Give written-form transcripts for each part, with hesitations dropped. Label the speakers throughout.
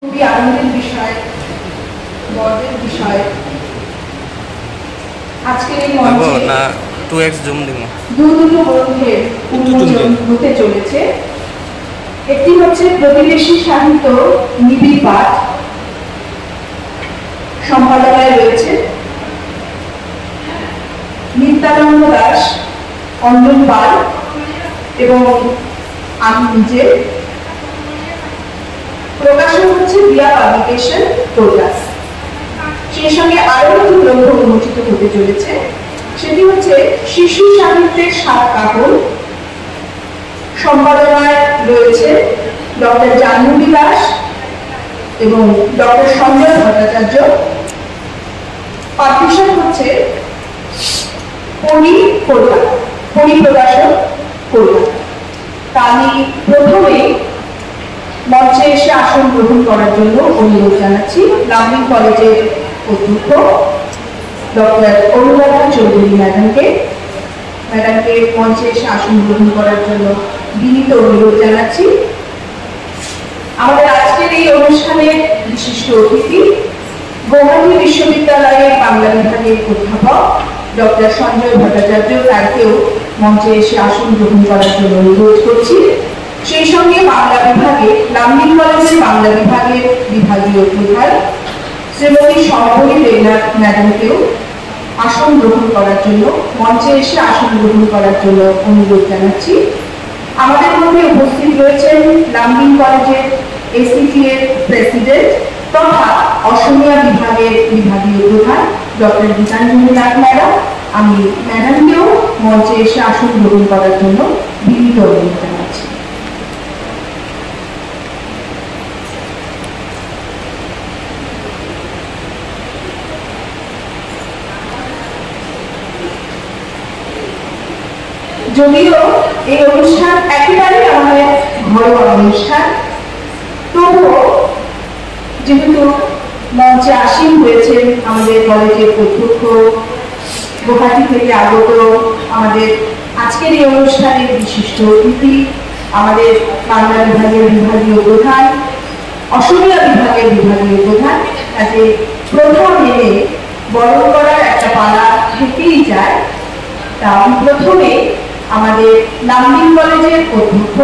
Speaker 1: খুবই আনন্দের বিষয়, গর্বের বিষয়। আজকের এই মঞ্চে দুটো গ্রন্থের উন্মোচন হতে চলেছে। একটি হচ্ছে প্রতিবেশী সাহিত্য নিবিড় পাঠ, সম্পাদনায় রয়েছে নিত্যানন্দ দাস, অঞ্জন পাল এবং আমি নিজে। প্রকাশন হচ্ছে দিয়া পাবলিকেশন, টোটাস। সেই সঙ্গে আরো একটি গ্রন্থ উন্মোচিত হতে চলেছে, সেটি হচ্ছে শিশু সাহিত্যের সাত কাপড়। সম্পাদনায় রয়েছে ডক্টর জাহ্নবী দাস এবং ডক্টর সঞ্জয় ভট্টাচার্য। পাবলিশার হচ্ছে পরি কলকাতা, পরি প্রকাশন, কলকাতা। তা আমি প্রথমে মঞ্চে এসে আসন গ্রহণ করার জন্য অনুরোধ জানাচ্ছি লাভলিং কলেজের অধ্যক্ষ ডক্টর অনুরাধা চৌধুরী ম্যাডামকে মঞ্চে এসে আসন গ্রহণ করার জন্য বিনীত অনুরোধ জানাচ্ছি। আমাদের আজকের এই অনুষ্ঠানের বিশিষ্ট অতিথি গৌহাটি বিশ্ববিদ্যালয়ের বাংলা বিভাগের অধ্যাপক ডক্টর সঞ্জয় ভট্টাচার্য, তাকেও মঞ্চে এসে আসন গ্রহণ করার জন্য অনুরোধ করছি। সেই সঙ্গে বাংলা বিভাগে লাভলিং কলেজের বাংলা বিভাগের বিভাগীয় প্রধান শ্রীমতী সমবরী দেবনাথ ম্যাডামকেও আসন গ্রহণ করার জন্য, মঞ্চে এসে আসন গ্রহণ করার জন্য অনুরোধ জানাচ্ছি। আমাদের মধ্যে উপস্থিত রয়েছেন লাভলিং কলেজের এসিটি এর প্রেসিডেন্ট তথা অসমীয়া বিভাগের বিভাগীয় প্রধান ডক্টর গীতাঞ্জলি নাথ ম্যাডাম। আমি ম্যাডামকেও মঞ্চে এসে আসন গ্রহণ করার জন্য বিনীত অনুরোধ জানাচ্ছি। যদিও এই অনুষ্ঠান একেবারেই আমাদের ঘরোয়া অনুষ্ঠান, তবুও যেহেতু মঞ্চে আসীন হয়েছেন আমাদের কলেজের অধ্যক্ষ, গৌহাটি থেকে আগত আমাদের আজকের এই অনুষ্ঠানের বিশিষ্ট অতিথি, আমাদের বাংলা বিভাগের বিভাগীয় প্রধান, অসমীয়া বিভাগের বিভাগীয় প্রধান, কাজে প্রথম এনে বরণ করার একটা পালা থেকেই যায়। তা আমি প্রথমে আমাদের লাভলিং কলেজের অধ্যক্ষ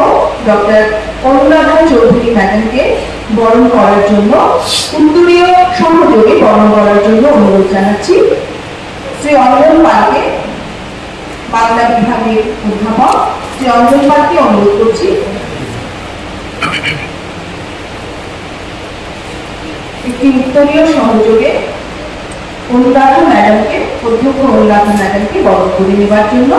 Speaker 1: ডক্টর অনুরাধা চৌধুরী ম্যাডামকে বরণ করার জন্য, উত্তরীয় সহযোগে বরণ করার জন্য অনুরোধ জানাচ্ছি। শ্রী অঞ্জন পালকে, বাংলা বিভাগের অধ্যাপক শ্রী অঞ্জন পালকে অনুরোধ করছি একটি উত্তরীয় সহযোগে অনুরাধা ম্যাডামকে, অধ্যক্ষ অনুরাধা ম্যাডামকে বরণ করে নেবার জন্য।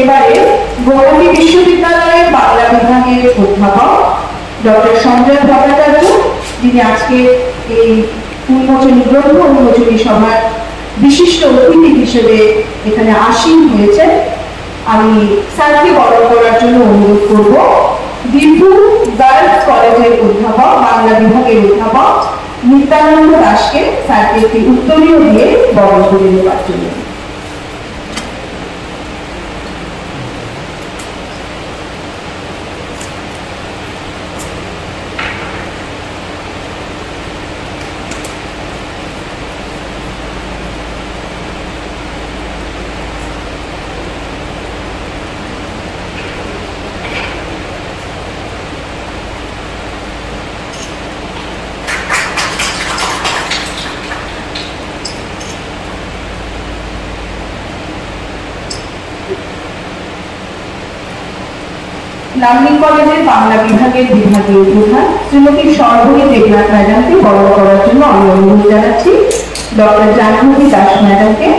Speaker 1: এবারে গৌহাটি বিশ্ববিদ্যালয়ের বাংলা বিভাগের অধ্যাপক ডক্টর সঞ্জয় ভট্টাচার্য, যিনি আজকে এই উন্মোচনী গ্রন্থ উন্মোচনী সভার বিশিষ্ট অতিথি হিসেবে এখানে আসীন হয়েছেন, আমি স্যারকে বরণ করার জন্য অনুরোধ করব বীরভূম গার্লস কলেজের অধ্যাপক, বাংলা বিভাগের অধ্যাপক নিত্যানন্দ দাসকে স্যারকে একটি উত্তরীয় দিয়ে বরণ করে নেবার জন্য। লাভলিং কলেজের বাংলা বিভাগের বিভাগীয় প্রধান শ্রীমতী সমবরী দেবনাথ ম্যাডামকে বরণ করার জন্য আমি অনুরোধ জানাচ্ছি ডক্টর জাহ্নবী দাস ম্যাডামকে।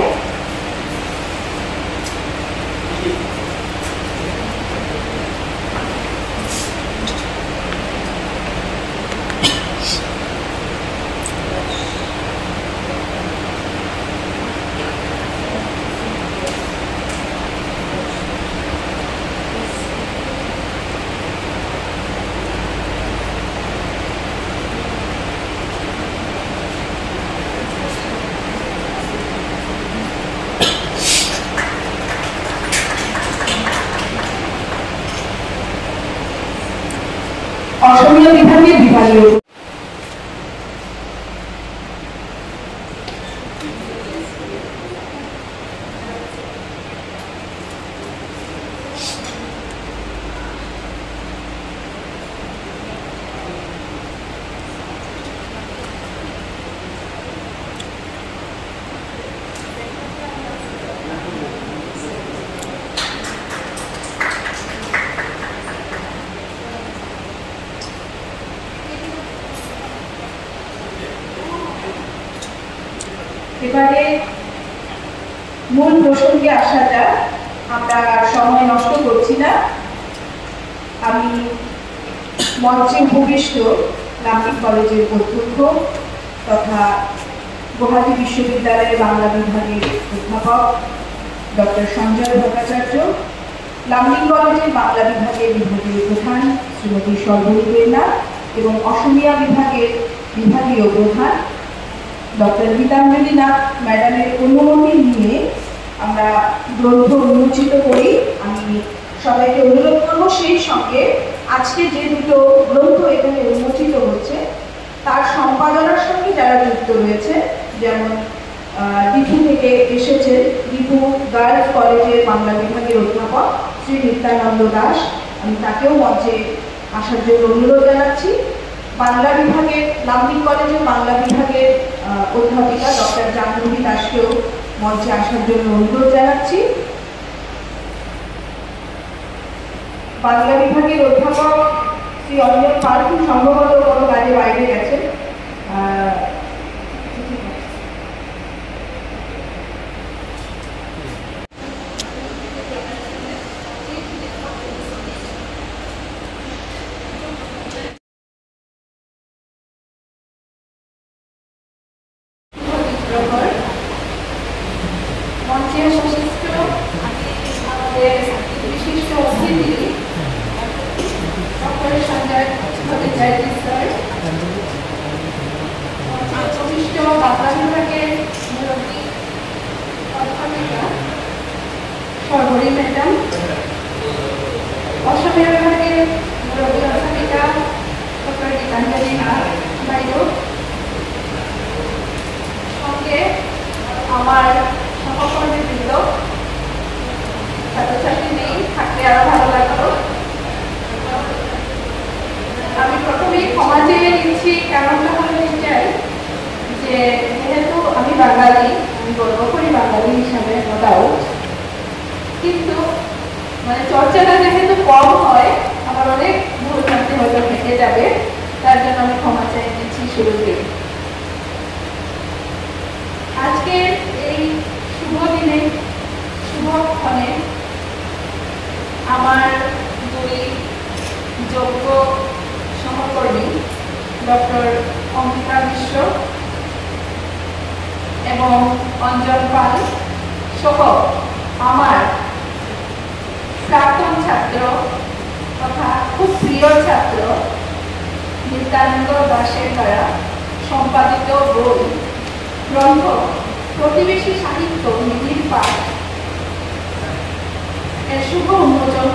Speaker 1: অসমীয়া বিভাগে বিভাগীয় এবারে মূল প্রসঙ্গে আসা যাক। আমরা সময় নষ্ট করছি না। আমি মঞ্চে ভূমিষ্ঠ লামডিং কলেজের অধ্যক্ষ তথা গুয়াহাটি বিশ্ববিদ্যালয়ের বাংলা বিভাগের অধ্যাপক ডক্টর সঞ্জয় ভট্টাচার্য, লামডিং কলেজের বাংলা বিভাগের বিভাগীয় প্রধান শ্রীমতী সর্বরী দেবনাথ এবং অসমীয়া বিভাগের বিভাগীয় প্রধান ডক্টর গীতাঞ্জলি নাথ ম্যাডামের অনুমতি নিয়ে আমরা গ্রন্থ উন্মোচিত করি। আমি সবাইকে অনুরোধ করব সেই সঙ্গে আজকে যে দুটো গ্রন্থ এখানে উন্মোচিত হচ্ছে তার সম্পাদনার সঙ্গে যারা যুক্ত রয়েছে, যেমন দীঘি থেকে এসেছেন দীঘু গার্লস কলেজের বাংলা বিভাগের অধ্যাপক শ্রী নিত্যানন্দ দাস, আমি তাকেও মঞ্চে আসার জন্য অনুরোধ জানাচ্ছি। বাংলা বিভাগের লামডিং কলেজের বাংলা বিভাগের অধ্যাপিকা ডক্টর জাহ্নবী দাসকেও মঞ্চে আসার জন্য অনুরোধ জানাচ্ছি। বাংলা বিভাগের অধ্যাপক শ্রী অঞ্জন পাল সম্ভবত কোনো কাজে বাইরে গেছেন। মঞ্চে উপস্থিত আমাদের বিশিষ্ট অতিথি ডক্টর সঞ্জয় ভট্টাচার্য স্যার, উপস্থিত বাংলা বিভাগের মুরব্বী অধ্যাপিকা সর্বরী ম্যাডাম, অসমীয়া বিভাগের মুরব্বী অধ্যাপিকা ডক্টর গীতাঞ্জলি নাথ বাইদেউ, সঙ্গে আমার সহকর্মীবৃন্দ, ছাত্রছাত্রী নেই, থাকলে আরো ভালো লাগতো। আমি প্রথমেই ক্ষমা চেয়ে নিচ্ছি, কারণটা বলে চাই যে যেহেতু আমি বাঙালি, আমি গর্ব করি বাঙালি হিসাবে, নো ডাউট, কিন্তু মানে চর্চাটা যেহেতু কম হয় আমার অনেক ভুল ভ্রান্তি হয়তো থেকে যাবে, তার জন্য আমি ক্ষমা চেয়ে নিচ্ছি শুরুতে। আজকে এই শুভ দিনে শুভক্ষণে আমার দুই যোগ্য সহকর্মী ডক্টর অঙ্কিতা মিশ্র এবং অঞ্জন পাল সহ আমার প্রাক্তন ছাত্র তথা খুব প্রিয় ছাত্র নিত্যানন্দ দাসের দ্বারা সম্পাদিত বই গ্রন্থ প্রতিবেশী সাহিত্য নিধির পাঠ এর শুভ উন্মোচন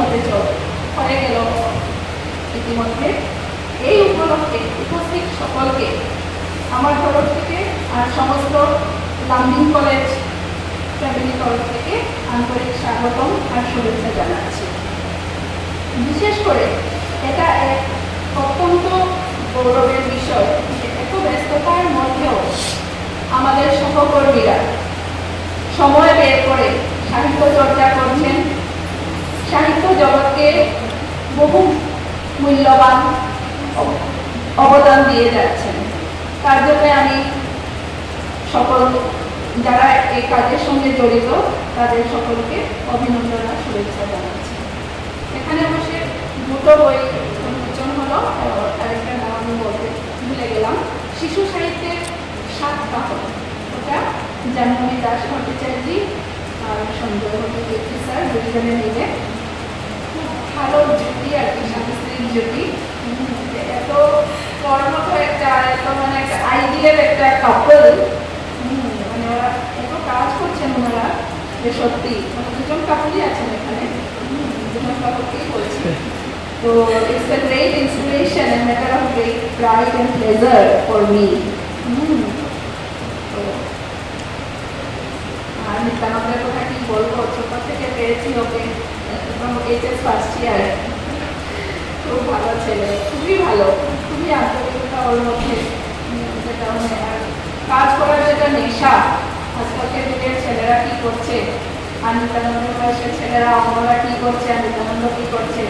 Speaker 1: হয়ে গেল ইতিমধ্যে। এই উপলক্ষে উপস্থিত সকলকে আমার তরফ থেকে আর সমস্ত লামডিং কলেজ ফ্যামিলি তরফ থেকে আন্তরিক স্বাগতম আর শুভেচ্ছা জানাচ্ছি। বিশেষ করে এটা এক অত্যন্ত গৌরবের বিষয় যে এত ব্যস্ততার মধ্যেও আমাদের সহকর্মীরা সময় বের করে সাহিত্য চর্চা করছেন, সাহিত্য জগৎকে বহু মূল্যবান অবদান দিয়ে যাচ্ছেন। তার জন্য আমি সকল যারা এই কাজের সঙ্গে জড়িত তাদের সকলকে অভিনন্দন আর শুভেচ্ছা জানাচ্ছি। এখানে বসে দুটো বই উন্মোচন হলো, আরেকটা নাম আমি বলতে ভুলে গেলাম, শিশু সাহিত্যের 7 বাহন, ওটা জাহ্নবী দাস ভট্টাচার্য আর সঞ্জয় ভট্টাচার্য স্যার দুজনে মিলে খুব ভালো জুটি আর কি, স্বামী স্ত্রীর জুটি, এত কর্মঠ একটা, এত মানে একটা আইডিয়াল একটা কাপল, মানে ওরা এত কাজ করছেন ওনারা যে সত্যি মানে দুজন কাপলই আছেন এখানে, দুজন কাপলকেই বলছি। So it's a great inspiration and matter of great pride and pleasure for me. আর নিত্যানন্দের কথা কি বলবো, ছোট থেকে পেয়েছি ওকে, এবং এইচএস ফার্স্ট ইয়ার। খুব ভালো ছেলে, খুবই ভালো, খুবই আন্তরিকতা ওর মধ্যে, যেটা আর কাজ করার যেটা নেশা। আজকালকার যুগের ছেলেরা কি করছে, আর নিত্যানন্দের বয়সের ছেলেরা অঙ্গরা কি করছে, আর নিত্যানন্দ কি করছে,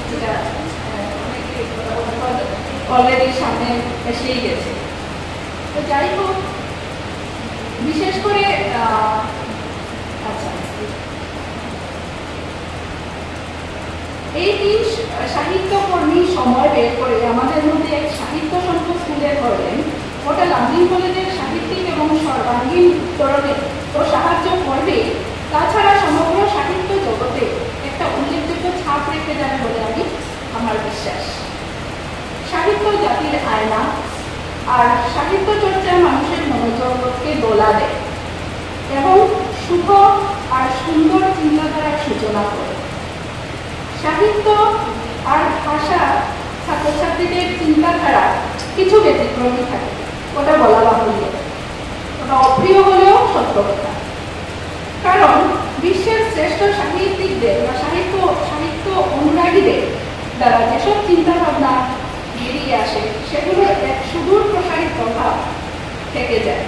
Speaker 1: সেটা অলরেডি সামনে এসেই গেছে। তো যাই হোক, বিশেষ করে আচ্ছা, এই দিন সাহিত্যকর্মী সময় বের করে আমাদের মধ্যে এক সাহিত্য সংসদ তুলে ধরলেন। ওটা লামডিং কলেজের সাহিত্যিক এবং সর্বাঙ্গীন উত্তরণে ও সাহায্য করবে, তাছাড়া সমগ্র সাহিত্য জগতে একটা উল্লেখযোগ্য ছাপ রেখে যাবে বলে আমার বিশ্বাস। সাহিত্য জাতির আয়না, আর সাহিত্য চর্চায় মানুষের মনোজগৎকে দোলা দেয় এবং শুভ আর সুন্দর চিন্তাধারার সূচনা করে। সাহিত্য আর ভাষা ছাত্রছাত্রীদের চিন্তাধারা কিছু ব্যতিক্রমী থাকে, ওটা বলা বাহুল্য, ওটা অপ্রিয় হলেও সত্য কথা। কারণ বিশ্বের শ্রেষ্ঠ সাহিত্যিকদের বা সাহিত্য অনুরাগীদের দ্বারা যেসব চিন্তাভাবনা বেরিয়ে আসে, সেগুলোর এক সুদূর প্রসারী প্রভাব থেকে যায়,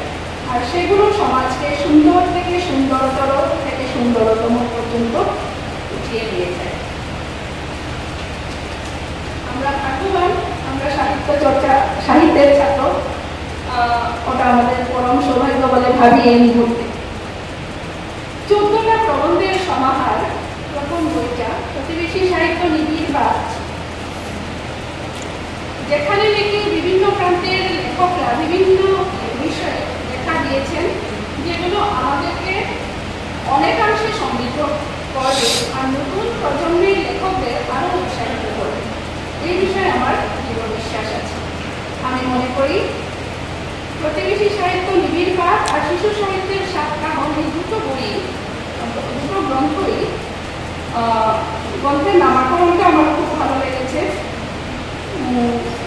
Speaker 1: আর সেগুলো সমাজকে সুন্দর থেকে সুন্দরতর থেকে সুন্দরতম পর্যন্ত উঠিয়ে নিয়ে যায়। আমরা ভাগ্যবান, আমরা সাহিত্যের ছাত্র, ওটা আমাদের পরম সৌভাগ্য বলে ভাবি এই মুহূর্তে। 14টা প্রবন্ধের সমাহার, প্রথম বইটা প্রতিবেশী সাহিত্য নিবিড় বাজ, যেখানে নাকি বিভিন্ন প্রান্তের লেখকরা বিভিন্ন বিষয়ে লেখা দিয়েছেন, যেগুলো আমাদেরকে অনেকাংশে সমৃদ্ধ করবে আর নতুন প্রজন্মের লেখকদের আরো উৎসাহিত করবে, এই বিষয়ে আমার দৃঢ় বিশ্বাস আছে। আমি মনে করি প্রতিবেশী সাহিত্য নিবিড় বাজ আর শিশু সাহিত্যের সাতকাহন, এই দুটো গ্রন্থই, গ্রন্থের নামাকরণটা আমার খুব ভালো লেগেছে,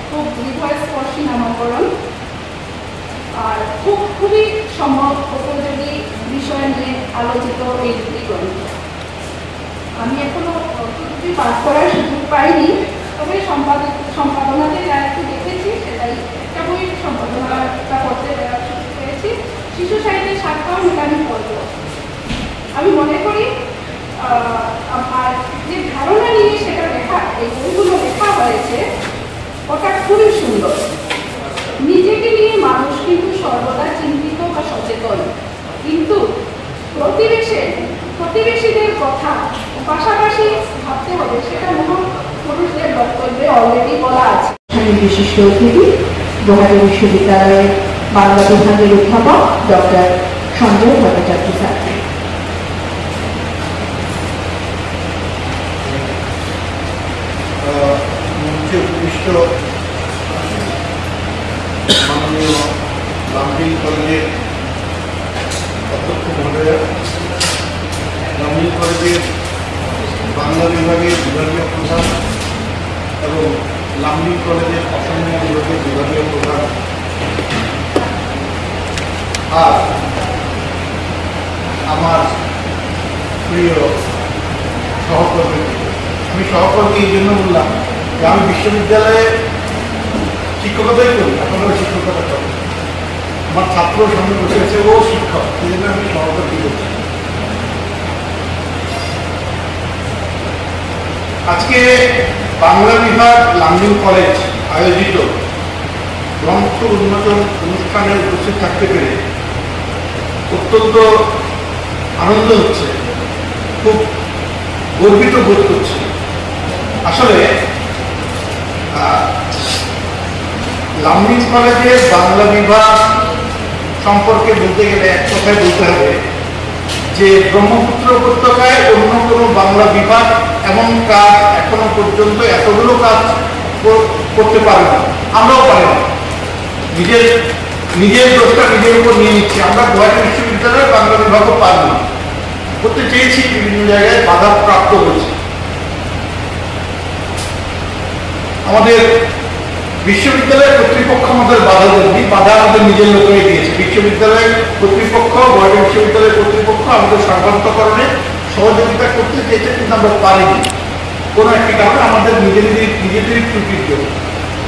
Speaker 1: খুব হৃদয়স্পর্শী নামকরণ, আর খুবই উপযোগী বিষয় নিয়ে আলোচিত এই দুটি গ্রন্থ। আমি এখনো দুটি পাঠ করার সুযোগ পাইনি, তবে সম্পাদনাতে যা একটু দেখেছি সেটাই, একটা বই সম্পাদনাটা করতে সুযোগ পেয়েছি, শিশু সাহিত্যের সাতকাহন, এটা আমি পড়ব। আমি মনে করি আর যে ধারণা নিয়ে সেটা লেখা, এই বইগুলো লেখা হয়েছে, ওটা খুবই সুন্দর। নিজেকে নিয়ে মানুষ কিন্তু সর্বদা চিন্তিত বা সচেতন, কিন্তু প্রতিবেশীদের কথা পাশাপাশি ভাবতে হবে, সেটা মহাপুরুষদের বক্তব্যে অলরেডি বলা আছে। বিশিষ্ট অতিথি গুয়াহাটি বিশ্ববিদ্যালয়ের বাংলা বিভাগের অধ্যাপক ডক্টর সঞ্জয় ভট্টাচার্য স্যার।
Speaker 2: মাননীয় লামডিং কলেজের অধ্যক্ষ মহোদয়া, লামডিং কলেজের বাংলা বিভাগের বিভাগীয় প্রধান এবং লামডিং কলেজের অসমিয়া বিভাগের বিভাগীয় প্রধান, আর আমার প্রিয় সহকর্মী, আমি সহকর্মী এই জন্য বললাম যে আমি বিশ্ববিদ্যালয়ে শিক্ষকতাই করি, এখনো শিক্ষকতা করি, আমার ছাত্র সামনে বসে আছে, ও শিক্ষক, সেই জন্য আমি সহকর্মী করছি। আজকে বাংলা বিভাগ লামডিং কলেজ আয়োজিত গ্রন্থ উন্মোচন অনুষ্ঠানে উপস্থিত থাকতে পেরে অত্যন্ত আনন্দ হচ্ছে, খুব গর্বিত বোধ করছি। আসলে লামডিং কলেজের বাংলা বিভাগ সম্পর্কে বলতে গেলে এক কথায় বলতে হবে যে ব্রহ্মপুত্র উপত্যকায় অন্য কোনো বাংলা বিভাগ এমন কাজ এখনো পর্যন্ত এতগুলো কাজ করতে পারে না, আমরাও পারি না। নিজের দোষটা নিজের উপর নিয়ে নিচ্ছি। আমরা গুয়াহাটি বিশ্ববিদ্যালয়ের বাংলা বিভাগও পারি না, করতে চেয়েছি, বিভিন্ন জায়গায় বাধা প্রাপ্ত হয়েছে। আমাদের বিশ্ববিদ্যালয়ের কর্তৃপক্ষ আমাদের বাধা দেননি, বাধা আমাদের নিজের লোকেরাই দিয়েছে। বিশ্ববিদ্যালয়ের কর্তৃপক্ষ, বর্ডার বিশ্ববিদ্যালয়ের কর্তৃপক্ষ আমাদের সর্বান্তকরণে সহযোগিতা করতে চেয়েছে, কিন্তু আমরা পারিনি কোনো একটি কারণে, আমাদের নিজেদেরই ত্রুটির জন্য।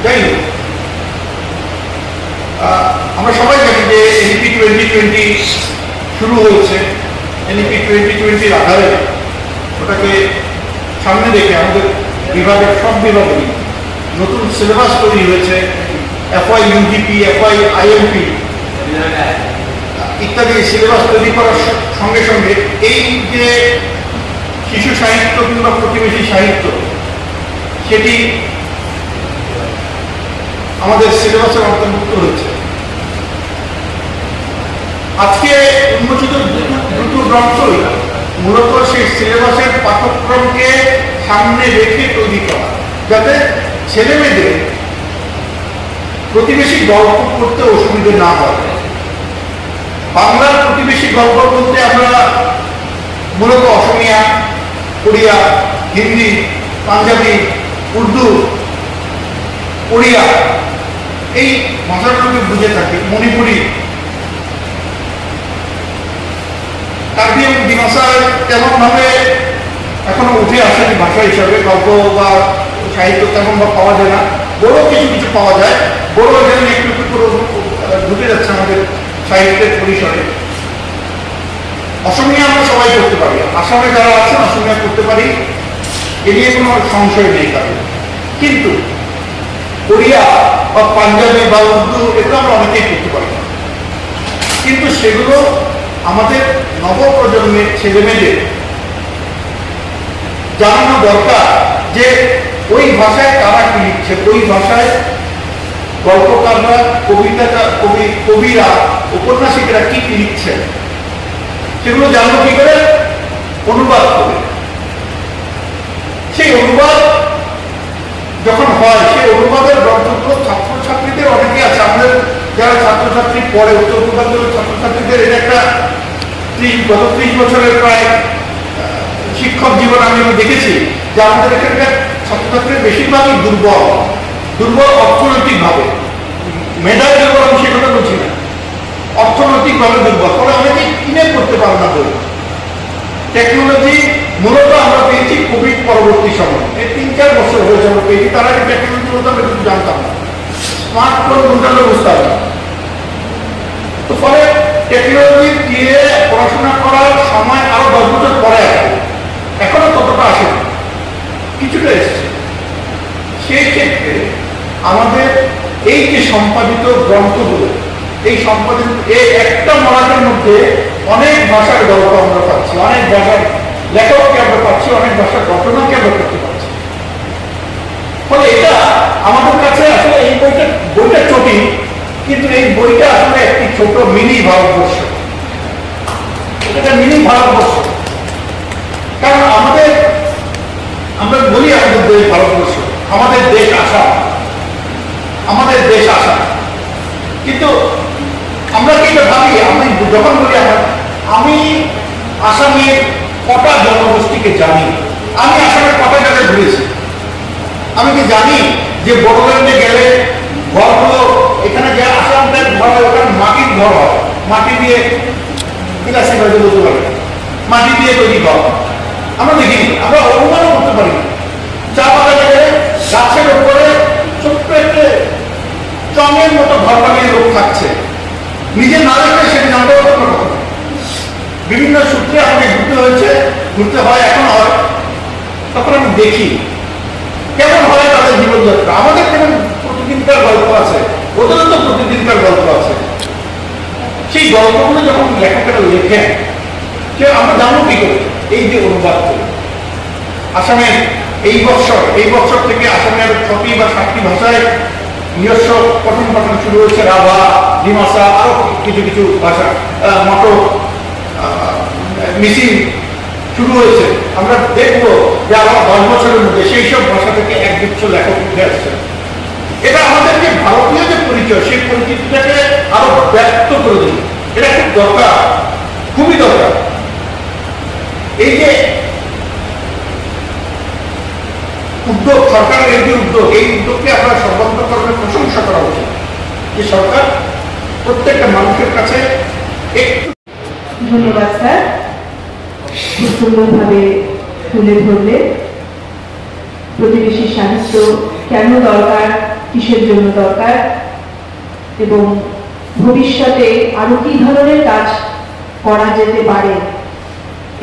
Speaker 2: যাই হোক, আমরা সবাই জানি যে এনইপি 2020 শুরু হয়েছে। এনইপি 2020 আধারে ওটাকে সামনে রেখে আমাদের বিভাগের সব বিভাগেই নতুন সিলেবাস তৈরি হয়েছে। FY UGP, FY IMP ইত্যাদি সিলেবাস তৈরি করার সঙ্গে সঙ্গে এই যে শিশু সাহিত্য কিংবা প্রতিবেশী সাহিত্য, সেটি আমাদের সিলেবাসের অন্তর্ভুক্ত হয়েছে। আজকে উন্মোচিত দুটো গ্রন্থই মূলত সেই সিলেবাসের পাঠ্যক্রমকে সামনে রেখে তৈরি করা, যাতে ছেলে মেয়েদের প্রতিবেশী গল্প করতে অসুবিধে না হয়। বাংলার প্রতিবেশী গল্প বলতে আমরা মূলত অসমিয়া, ওড়িয়া, হিন্দি, পাঞ্জাবি, উর্দু, ওড়িয়া এই ভাষাগুলোকে বুঝে থাকি। মণিপুরি, কার্বি এবং ডিমাসা তেমনভাবে এখনো উঠে আসেনি ভাষা হিসাবে, গল্প বা সাহিত্য তেমন বা পাওয়া যায় না। বড় কিছু কিছু পাওয়া যায়, বড় এখানে একটু একটু করে ঢুকে যাচ্ছে আমাদের সাহিত্যের পরিসরে। অসমিয়া আমরা সবাই করতে পারি, আসামে যারা আছেন অসমিয়া করতে পারি, এ নিয়ে কোনো সংশয় নেই কারণ। কিন্তু ওড়িয়া বা পাঞ্জাবি বা উর্দু এগুলো আমরা অনেকেই করতে পারি না। কিন্তু সেগুলো আমাদের নবপ্রজন্মের ছেলেমেয়েদের জানানো দরকার যে ওই ভাষায় কারা কি লিখছে, ওই ভাষায় গল্পকাররা, কবিরা, উপন্যাসিকরা কি কি লিখছেন, সেগুলো জানবো কি করে? অনুবাদ করে। সেই অনুবাদ যখন হয়, সেই অনুবাদের গ্রন্থগুলো ছাত্রছাত্রীদের অনেকে আছে, আমাদের যারা ছাত্রছাত্রী পড়ে, উত্তর পূর্বাঞ্চলের ছাত্রছাত্রীদের এটা একটা গত 30 বছরের প্রায় শিক্ষক জীবন আমি দেখেছি যে আমাদের এখানকার ছাত্রছাত্রীর বেশিরভাগই দুর্বল অর্থনৈতিকভাবে। মেধায় দুর্বল, আমি সে কথা বলছি না, অর্থনৈতিকভাবে দুর্বল। ফলে অনেকেই কিনে করতে পারে না বই। টেকনোলজি মূলত আমরা পেয়েছি কোভিড পরবর্তী সময়, এই 3-4 বছর হয়েছে আমরা পেয়েছি। তার আগে টেকনোলজি বলতে আমরা কিছু জানতাম না, স্মার্টফোন কোনটা বুঝতাম না। তো ফলে টেকনোলজি দিয়ে পড়াশোনা করার সময় আরো 10 বছর পরে আসে, এখনো ততটা আসে, কিছুটা এসছে। সেই ক্ষেত্রে আমাদের এই যে সম্পাদিত গ্রন্থগুলো, এই সম্পাদিত এই একটা মরাঠের মধ্যে অনেক ভাষার গল্প আমরা পাচ্ছি, অনেক ভাষার লেখককে আমরা পাচ্ছি, অনেক ভাষার ঘটনাকে আমরা করতে পারছি। ফলে এটা আমাদের কাছে আসলে এই বইটা জটিল, কিন্তু এই বইটা আসলে একটি ছোট মিনি ভারতবর্ষ। এটা মিনি ভারতবর্ষ, কারণ আমরা বলি আমাদের দেশ ভারতবর্ষ, আমাদের দেশ আসাম, আমাদের দেশ আসাম। কিন্তু আমরা কি ভাবি, আমি যখন বলি আমি আসামের কটা জনগোষ্ঠীকে জানি, আমি আসামের কটা জায়গায় ঘুরেছি, আমি কি জানি যে বড়োল্যান্ডে গেলে ঘরগুলো, এখানে যে আসামটার ঘর হয় ওখানে মাটির ঘর হয়, মাটি দিয়ে বিলাসী বাড়ি বলতে পারে, মাটি দিয়ে তৈরি ঘর আমরা দেখিনি, আমরা অনুমানও করতে পারি না। চা বাগানে গেলে গাছের উপরে ছোট্ট একটা চমের মতো ঘর বানিয়ে লোক থাকছে, নিজে না দেখলে সেটা জানতে পারবো না। বিভিন্ন সূত্রে আমাকে ঘুরতে হয়, এখন হয়, তখন আমি দেখি কেমন হয় তাদের জীবনযাত্রা। আমাদের কেমন প্রতিদিনকার গল্প আছে, ওদেরও তো প্রতিদিনকার গল্প আছে। সেই গল্পগুলো যখন লেখকেরা লেখেন, সে আমরা জানবো কি করে? এই যে অনুবাদ করে আসামের এই বছর থেকে আসামের 6টি বা 7টি ভাষায় নিজস্ব পঠন পাঠন শুরু হয়েছে। রাভা, ডিমাসা, আরো কিছু কিছু ভাষা, মটক, মিসিং শুরু হয়েছে। আমরা দেখবো যে আবার 10 বছরের মধ্যে সেই সব ভাষা থেকে একগুচ্ছ লেখক উঠে আসছে। এটা আমাদের যে ভারতীয় যে পরিচয়, সেই পরিচিতিটাকে আরো ব্যক্ত করে দিল। এটা খুব দরকার, খুবই দরকার। এই যে উদ্যোগ, সরকারের এই যে উদ্যোগ, এই উদ্যোগকে আমরা সর্বাত্মকভাবে প্রশংসা করা উচিত যে সরকার প্রত্যেকটা মানুষের কাছে একটু।
Speaker 1: ধন্যবাদ স্যার, খুব সুন্দরভাবে তুলে ধরলে প্রতিবেশী সাহিত্য কেন দরকার, কিসের জন্য দরকার, এবং ভবিষ্যতে আরো কি ধরনের কাজ করা যেতে পারে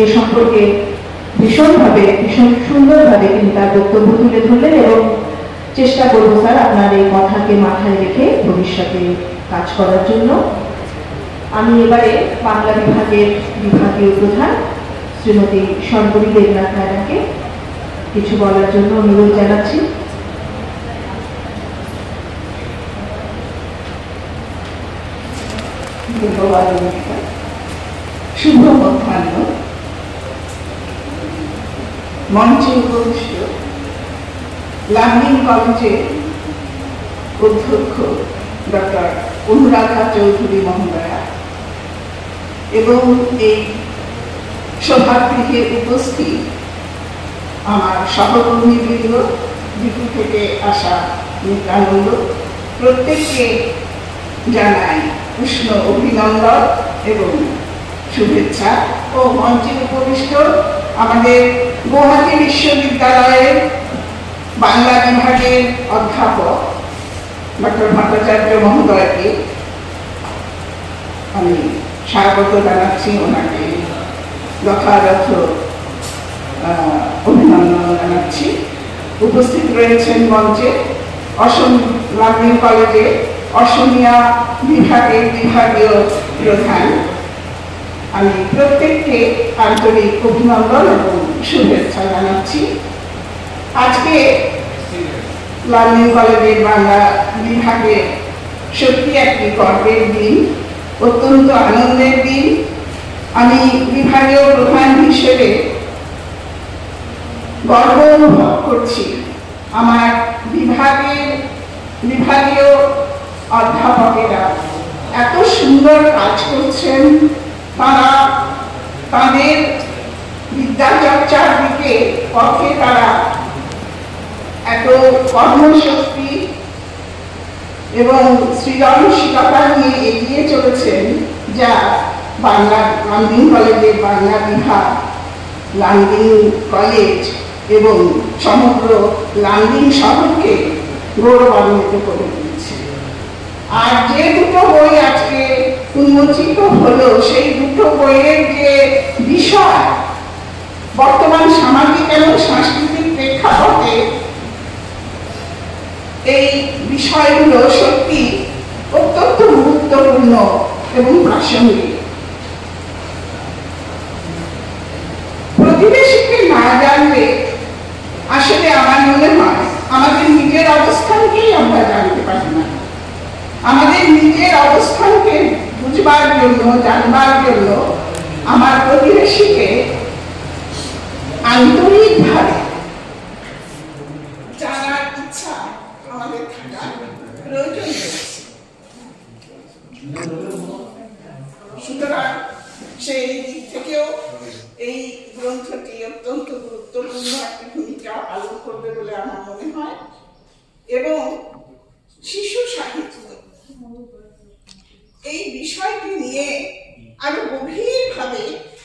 Speaker 1: এ সম্পর্কে ভীষণ সুন্দরভাবে তিনি তার বক্তব্য তুলে ধরলেন। এবং চেষ্টা করবো স্যার আপনার এই কথাকে মাথায় রেখে ভবিষ্যতে কাজ করার জন্য। আমি এবারে বাংলা বিভাগের বিভাগীয় প্রধান শ্রীমতী শঙ্করী দেবনাথ ম্যাডামকে কিছু বলার জন্য অনুরোধ জানাচ্ছি।
Speaker 3: ধন্যবাদ। শুভ মধ্যাহ্ন। মঞ্চে উপবিষ্ট লার্নিং কলেজের অধ্যক্ষ ডক্টর অনুরাধা চৌধুরী মহোদয়া এবং এই সভাগৃহে উপস্থিত আমার সহকর্মীবৃন্দ, দিকু থেকে আসা নিত্যানন্দ, প্রত্যেককে জানাই উষ্ণ অভিনন্দন এবং শুভেচ্ছা। ও মঞ্চে উপবিষ্ট আমাদের গুয়াহাটি বিশ্ববিদ্যালয়ের বাংলা বিভাগের অধ্যাপক ডক্টর ভট্টাচার্য মহোদয়কে আমি স্বাগত জানাচ্ছি, ওনাকে যথাযথ অভিনন্দন জানাচ্ছি। উপস্থিত রয়েছেন মঞ্চে লার্নিং কলেজে অসমীয়া বিভাগের বিভাগীয় প্রধান। আমি প্রত্যেককে আন্তরিক অভিনন্দন এবং শুভেচ্ছা জানাচ্ছি। আজকে লার্নিং কলেজের বাংলা বিভাগে সত্যি একটি গর্বের দিন, অত্যন্ত আনন্দের দিন। আমি বিভাগীয় প্রধান হিসেবে গর্ব অনুভব করছি। আমার বিভাগীয় অধ্যাপকেরা এত সুন্দর কাজ করছেন, তারা তাদের বিদ্যাচর্চার পক্ষে তারা এত কর্মশক্তি এবং সৃজনশীলতা নিয়ে এগিয়ে চলেছেন, যা বাংলা লার্নিং কলেজের বাংলা বিভাগ, লার্নিং কলেজ এবং সমগ্র লার্নিং শহরকে গৌরবান্বিত করে দিয়েছে। আর যে দুটো বই আজকে উন্মোচিত হলো, সেই দুটো বইয়ের যে বিষয় বর্তমান সামাজিক এবং সাংস্কৃতিক প্রেক্ষাপটে এই বিষয়গুলো সত্যি অত্যন্ত গুরুত্বপূর্ণ এবং প্রাসঙ্গিক। প্রতিবেশীকে না জানলে আসলে আমার মনে হয় আমাদের নিজের অবস্থানকেই আমরা জানতে পারি না। আমাদের নিজের অবস্থানকে বুঝবার জন্য, জানবার জন্য আমার প্রতিবেশীকে আন্তরিকভাবে জানার ইচ্ছা আমাদের থাকা প্রয়োজন রয়েছে। সুতরাং সেই দিক থেকেও এই গ্রন্থটি অত্যন্ত গুরুত্বপূর্ণ একটি ভূমিকা পালন করবে বলে আমার মনে হয়। এবং শিশু সাহিত্য এই বিষয়টি নিয়ে আরো গভীরভাবে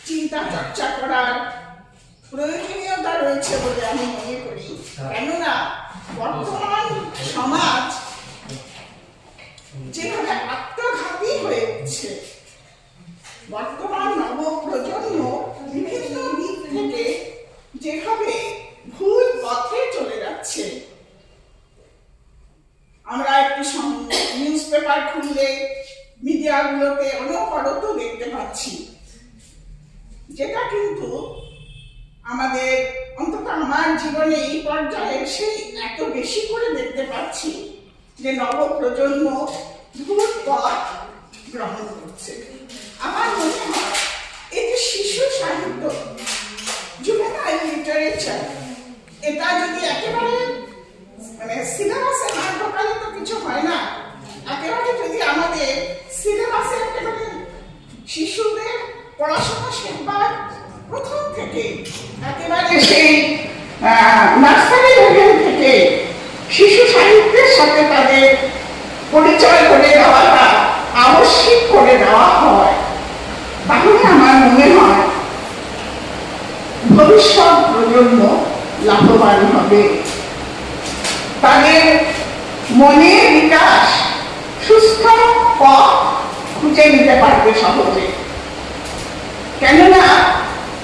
Speaker 3: চিন্তা চর্চা করার প্রয়োজনীয়তা রয়েছে বলে আমি মনে করি। কেননা বর্তমান সমাজ যেভাবে আত্মঘাতী হয়ে উঠছে, বর্তমান নবপ্রজন্ম বিভিন্ন দিক থেকে যেভাবে ভুল পথে চলে যাচ্ছে, আমরা একটু নিউজ পেপার খুললে মিডিয়াগুলোতে অনবরত দেখতে পাচ্ছি, যেটা কিন্তু আমাদের, অন্তত আমার জীবনে এই পর্যায়ে সেই এত বেশি করে দেখতে পাচ্ছি যে নবপ্রজন্ম ভুল পথ গ্রহণ করছে। আমার মনে হয় এই যে শিশু সাহিত্য, জুভেনাইল লিটারেচার, এটা যদি একেবারে সিলেবাসে না ঢোকালে তো কিছু হয় না। একেবারে যদি আমাদের সিলেবাসে একেবারে শিশুদের পড়াশোনা শেখাবার প্রথম থেকে একেবারে সেই নার্সারি লেভেল সাথে তাদের পরিচয় করে দেওয়াটা আবশ্যিক করে দেওয়া হয়, তাহলে আমার মনে হয় ভবিষ্যৎ প্রজন্ম লাভবান হবে। তাদের মনের বিকাশ সুস্থ পথ খুঁজে নিতে পারবে সহজে। কেননা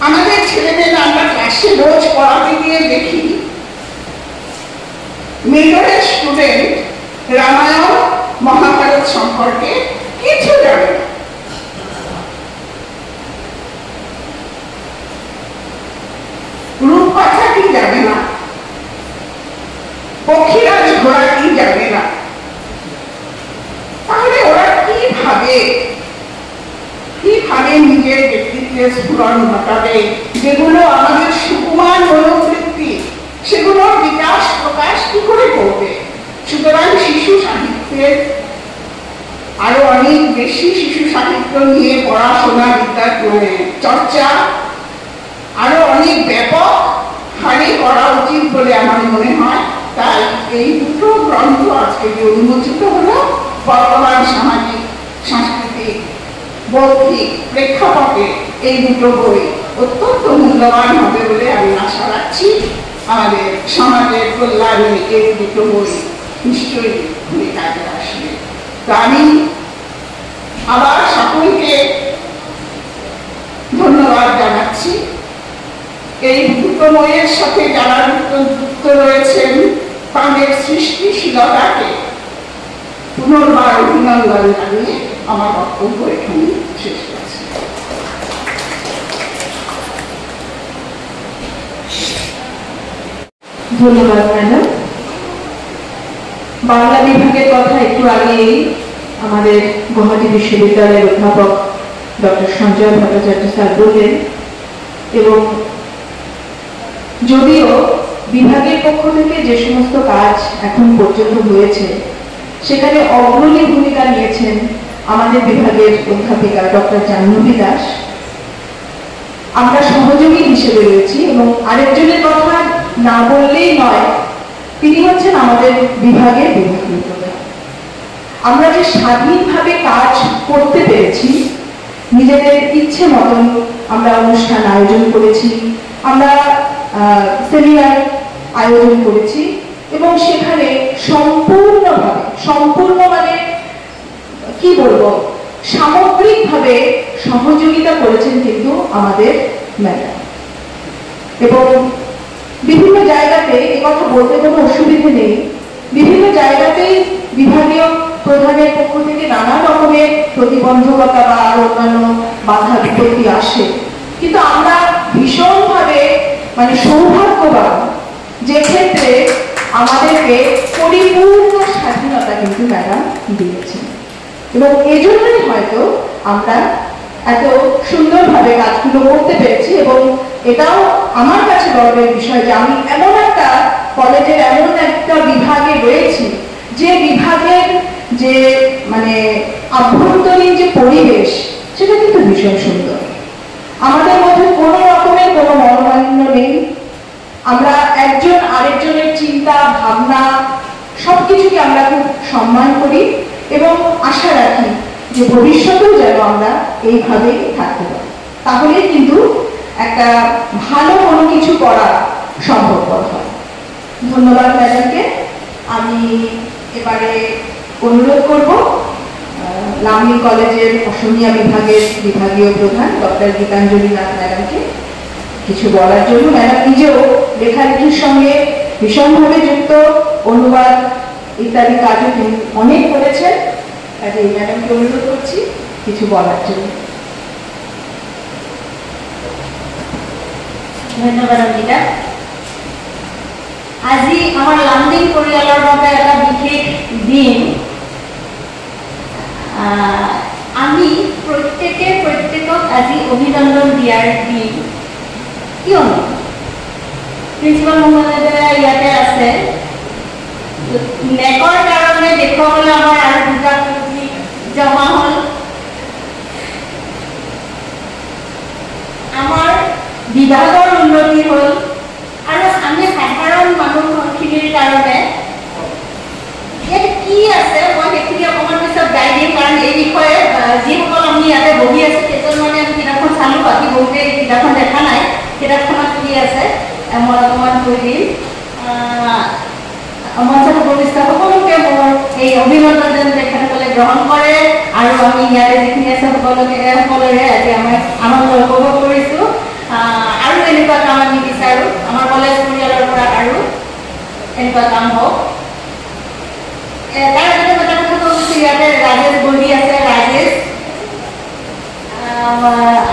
Speaker 3: আমাদের ছেলেমেয়েরা আমরা ক্লাসে রোজ পড়াতে গিয়ে দেখি মেজরের স্টুডেন্ট রামায়ণ মহাভারত সম্পর্কে কিছু জানে না। রূপকথা কি জানে না, পক্ষীরাজ ঘোড়া কি জানে না। তাহলে ওরা কিভাবে নিজের ব্যক্তিত্বের স্ফুরণ ঘটাবে, যেগুলো আমাদের সুকুমার মনোবৃত্তি, সেগুলোর বিকাশ প্রকাশ কি করে করবে? সুতরাং শিশু সাহিত্যের আরো অনেক বেশি শিশু সাহিত্য নিয়ে পড়াশোনা, বিদ্যা চর্চা আরো অনেক ব্যাপক হারে করা উচিত বলে আমার মনে হয়। তাই এই দুটো গ্রন্থ আজকে যে উন্মোচিত হলো, বর্তমান সামাজিক সাংস্কৃতিক বৌদ্ধিক প্রেক্ষাপটে এই দুটো বই অত্যন্ত মূল্যবান হবে বলে আমি আশা রাখছি। আমাদের সমাজের কল্যাণে এই দুটো বই নিশ্চয়ই খুবই কাজে আসবে। তো আমি আবার সকলকে ধন্যবাদ জানাচ্ছি। এই দুটো বইয়ের সাথে যারা যুক্ত রয়েছেন তাদের সৃষ্টিশীলতাকে পুনর্বার অভিনন্দন জানিয়ে আমার বক্তব্য এখানে শেষ করছি।
Speaker 1: ধন্যবাদ ম্যাডাম। বাংলা বিভাগের কথা একটু আগেই আমাদের গুয়াহাটি বিশ্ববিদ্যালয়ের অধ্যাপক ডক্টর সঞ্জয় ভট্টাচার্য স্যার বললেন, এবং যদিও বিভাগের পক্ষ থেকে যে সমস্ত কাজ এখন পর্যন্ত হয়েছে সেখানে অগ্রণী ভূমিকা নিয়েছেন আমাদের বিভাগের অধ্যাপিকা ডক্টর জাহ্নবী দাস। আমরা সহযোগী হিসেবে রয়েছি, এবং আরেকজনের কথা না বললেই নয়, তিনি হচ্ছেন আমাদের বিভাগের বিভাগীয় প্রধান। আমরা যে স্বাধীনভাবে কাজ করতে পেরেছি, নিজেদের ইচ্ছে মতন আমরা অনুষ্ঠান আয়োজন করেছি, আমরা সেমিনার আয়োজন করেছি, এবং সেখানে সম্পূর্ণ মানে কি বলবো, সামগ্রিকভাবে সহযোগিতা করেছেন কিন্তু আমাদের ম্যাডাম। এবং বিভিন্ন জায়গাতে কথা বলতে কোনো অসুবিধে নেই, বিভিন্ন জায়গাতেই বিভাগীয় প্রধানের পক্ষ থেকে নানা রকমের প্রতিবন্ধকতা বা আর অন্যান্য বাধা বিপত্তি আসে, কিন্তু আমরা ভীষণভাবে মানে সৌভাগ্যবান যে ক্ষেত্রে আমাদেরকে পরিপূর্ণ স্বাধীনতা কিন্তু ম্যাডাম দিয়েছেন, এবং এজন্যই হয়তো আমরা এত সুন্দরভাবে কাজগুলো করতে পেরেছি। এবং এটাও আমার কাছে গর্বের বিষয় যে আমি এমন একটা কলেজের এমন একটা বিভাগে রয়েছি, যে বিভাগের যে মানে আভ্যন্তরীণ যে পরিবেশ সেটা কিন্তু ভীষণ সুন্দর। আমাদের মধ্যে কোনো রকমের কোনো মনোমালিন্য নেই, আমরা একজন আরেকজনের চিন্তা ভাবনা সবকিছুকে আমরা খুব সম্মান করি, এবং আশা রাখি যে ভবিষ্যতেও যেন আমরা এইভাবেই থাকতে পারি, তাহলেই কিন্তু একটা ভালো কোনো কিছু করা সম্ভবপর হয়। ধন্যবাদ ম্যাডামকে। আমি এবারে অনুরোধ করব লামডিং কলেজের অসমীয়া বিভাগের বিভাগীয় প্রধান ডক্টর গীতাঞ্জলি নাথ ম্যাডামকে কিছু বলার জন্য। ম্যাডাম নিজেও লেখালেখির সঙ্গে ভীষণভাবে যুক্ত, অনুবাদ ইত্যাদি কাজও তিনি অনেক করেছেন। কাজে এই ম্যাডামকে অনুরোধ করছি কিছু বলার জন্য।
Speaker 4: ধন্যবাদ অঙ্কিতা। আজি আমাৰ লামডিং পৰিয়ালৰ বাবে এটা বিশেষ দিন। আমি প্ৰত্যেকক আজি অভিনন্দন দিয়াৰ দিন। কিয়নো প্ৰিন্সিপাল মহোদয়া ইয়াতে আছে, নেকৰ কাৰণে দেখুৱাবলৈ আমাৰ আৰু দুটা পুঁজি জমা হ'ল। আমাৰ বিভাগৰ উন্নতি হ'ল, আৰু আমি সাধাৰণ মানুহখিনিৰ কাৰণে আমি ইয়াতে বহি আছো কেইজনমানে আমি কিতাপখন চালো, বাকী বহুতে কিতাপখন দেখা নাই। কিতাপখনত কি আছে মই অকণমান কৈ দিম। মঞ্চত উপবিষ্ট সকলোকে মোৰ এই অভিনন্দন যেন তেখেতসকলে গ্ৰহণ কৰে, আৰু আমি ইয়াতে যিখিনি আছে সকলোৰে আজি আমাৰ আনন্দ উপভোগ কৰিছোঁ। আৰু এনেকুৱা কাম আমি বিচাৰোঁ, আমাৰ কলেজ পৰিয়ালৰ পৰা আৰু এনেকুৱা কাম হওক। তাৰ আগতে এটা কথা কৈছোঁ, ইয়াতে ৰাজেশ বহি আছে। ৰাজেশ,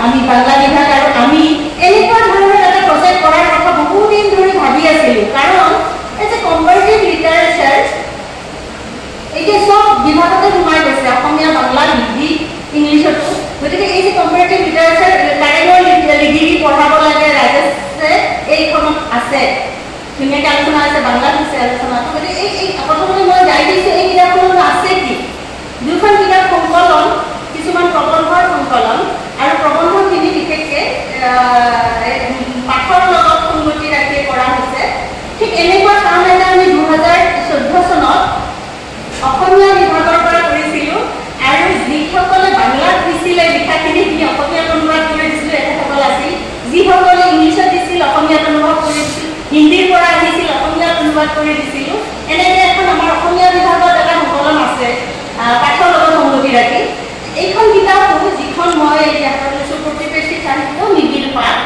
Speaker 4: আমি বাংলা বিভাগ আৰু আমি এনেকুৱা ধৰণৰ এটা প্ৰজেক্ট কৰাৰ কথা বহুদিন ধৰি ভাবি আছিলোঁ, কাৰণ এই যে কম্পাৰেটিভ লিটাৰেচাৰ এতিয়া চব বিভাগতে সোমাই গৈছে, অসমীয়া, বাংলা, হিন্দী, ইংলিছতো। গতিকে এই যে কম্পাৰেটিভ লিটাৰেচাৰ কাৰেঙৰ ডিগ্ৰী পঢ়াব লাগে, ৰাজেশে এইখনত আছে, ধুনীয়াকৈ আলোচনা আছে, বাংলাত আছে আলোচনা। গতিকে এই প্ৰথমতে মই যাই দিছোঁ এই কিতাপখনত আছে কি, দুখন কিতাপ সংকলন, কিছুমান প্ৰবন্ধৰ সংকলন, আৰু প্ৰবন্ধখিনি বিশেষকৈ পাঠৰ লগত সংগতি ৰাখি কৰা হৈছে। ঠিক এনেকুৱা কাম এটা আমি 2014 চনত অসমীয়া বিভাগৰ পৰা কৰিছিলোঁ, আৰু যিসকলে বাংলাত দিছিলে লিখাখিনি অসমীয়াত অনুবাদ কৰি দিছিলোঁ এখেতসকল আছিল, যিসকলে ইংলিছত দিছিল অসমীয়াত অনুবাদ কৰি দিছিল, হিন্দীৰ পৰা আহিছিল অসমীয়াত অনুবাদ কৰি দিছিলোঁ। এনেকৈ এখন আমাৰ অসমীয়া বিভাগত এটা সংকলন আছে পাঠৰ লগত সংগতি ৰাখি। এইখন কিতাপো যিখন মই এতিয়া লৈছোঁ, প্ৰতিবেশী সাহিত্য নিবিড় পাঠ,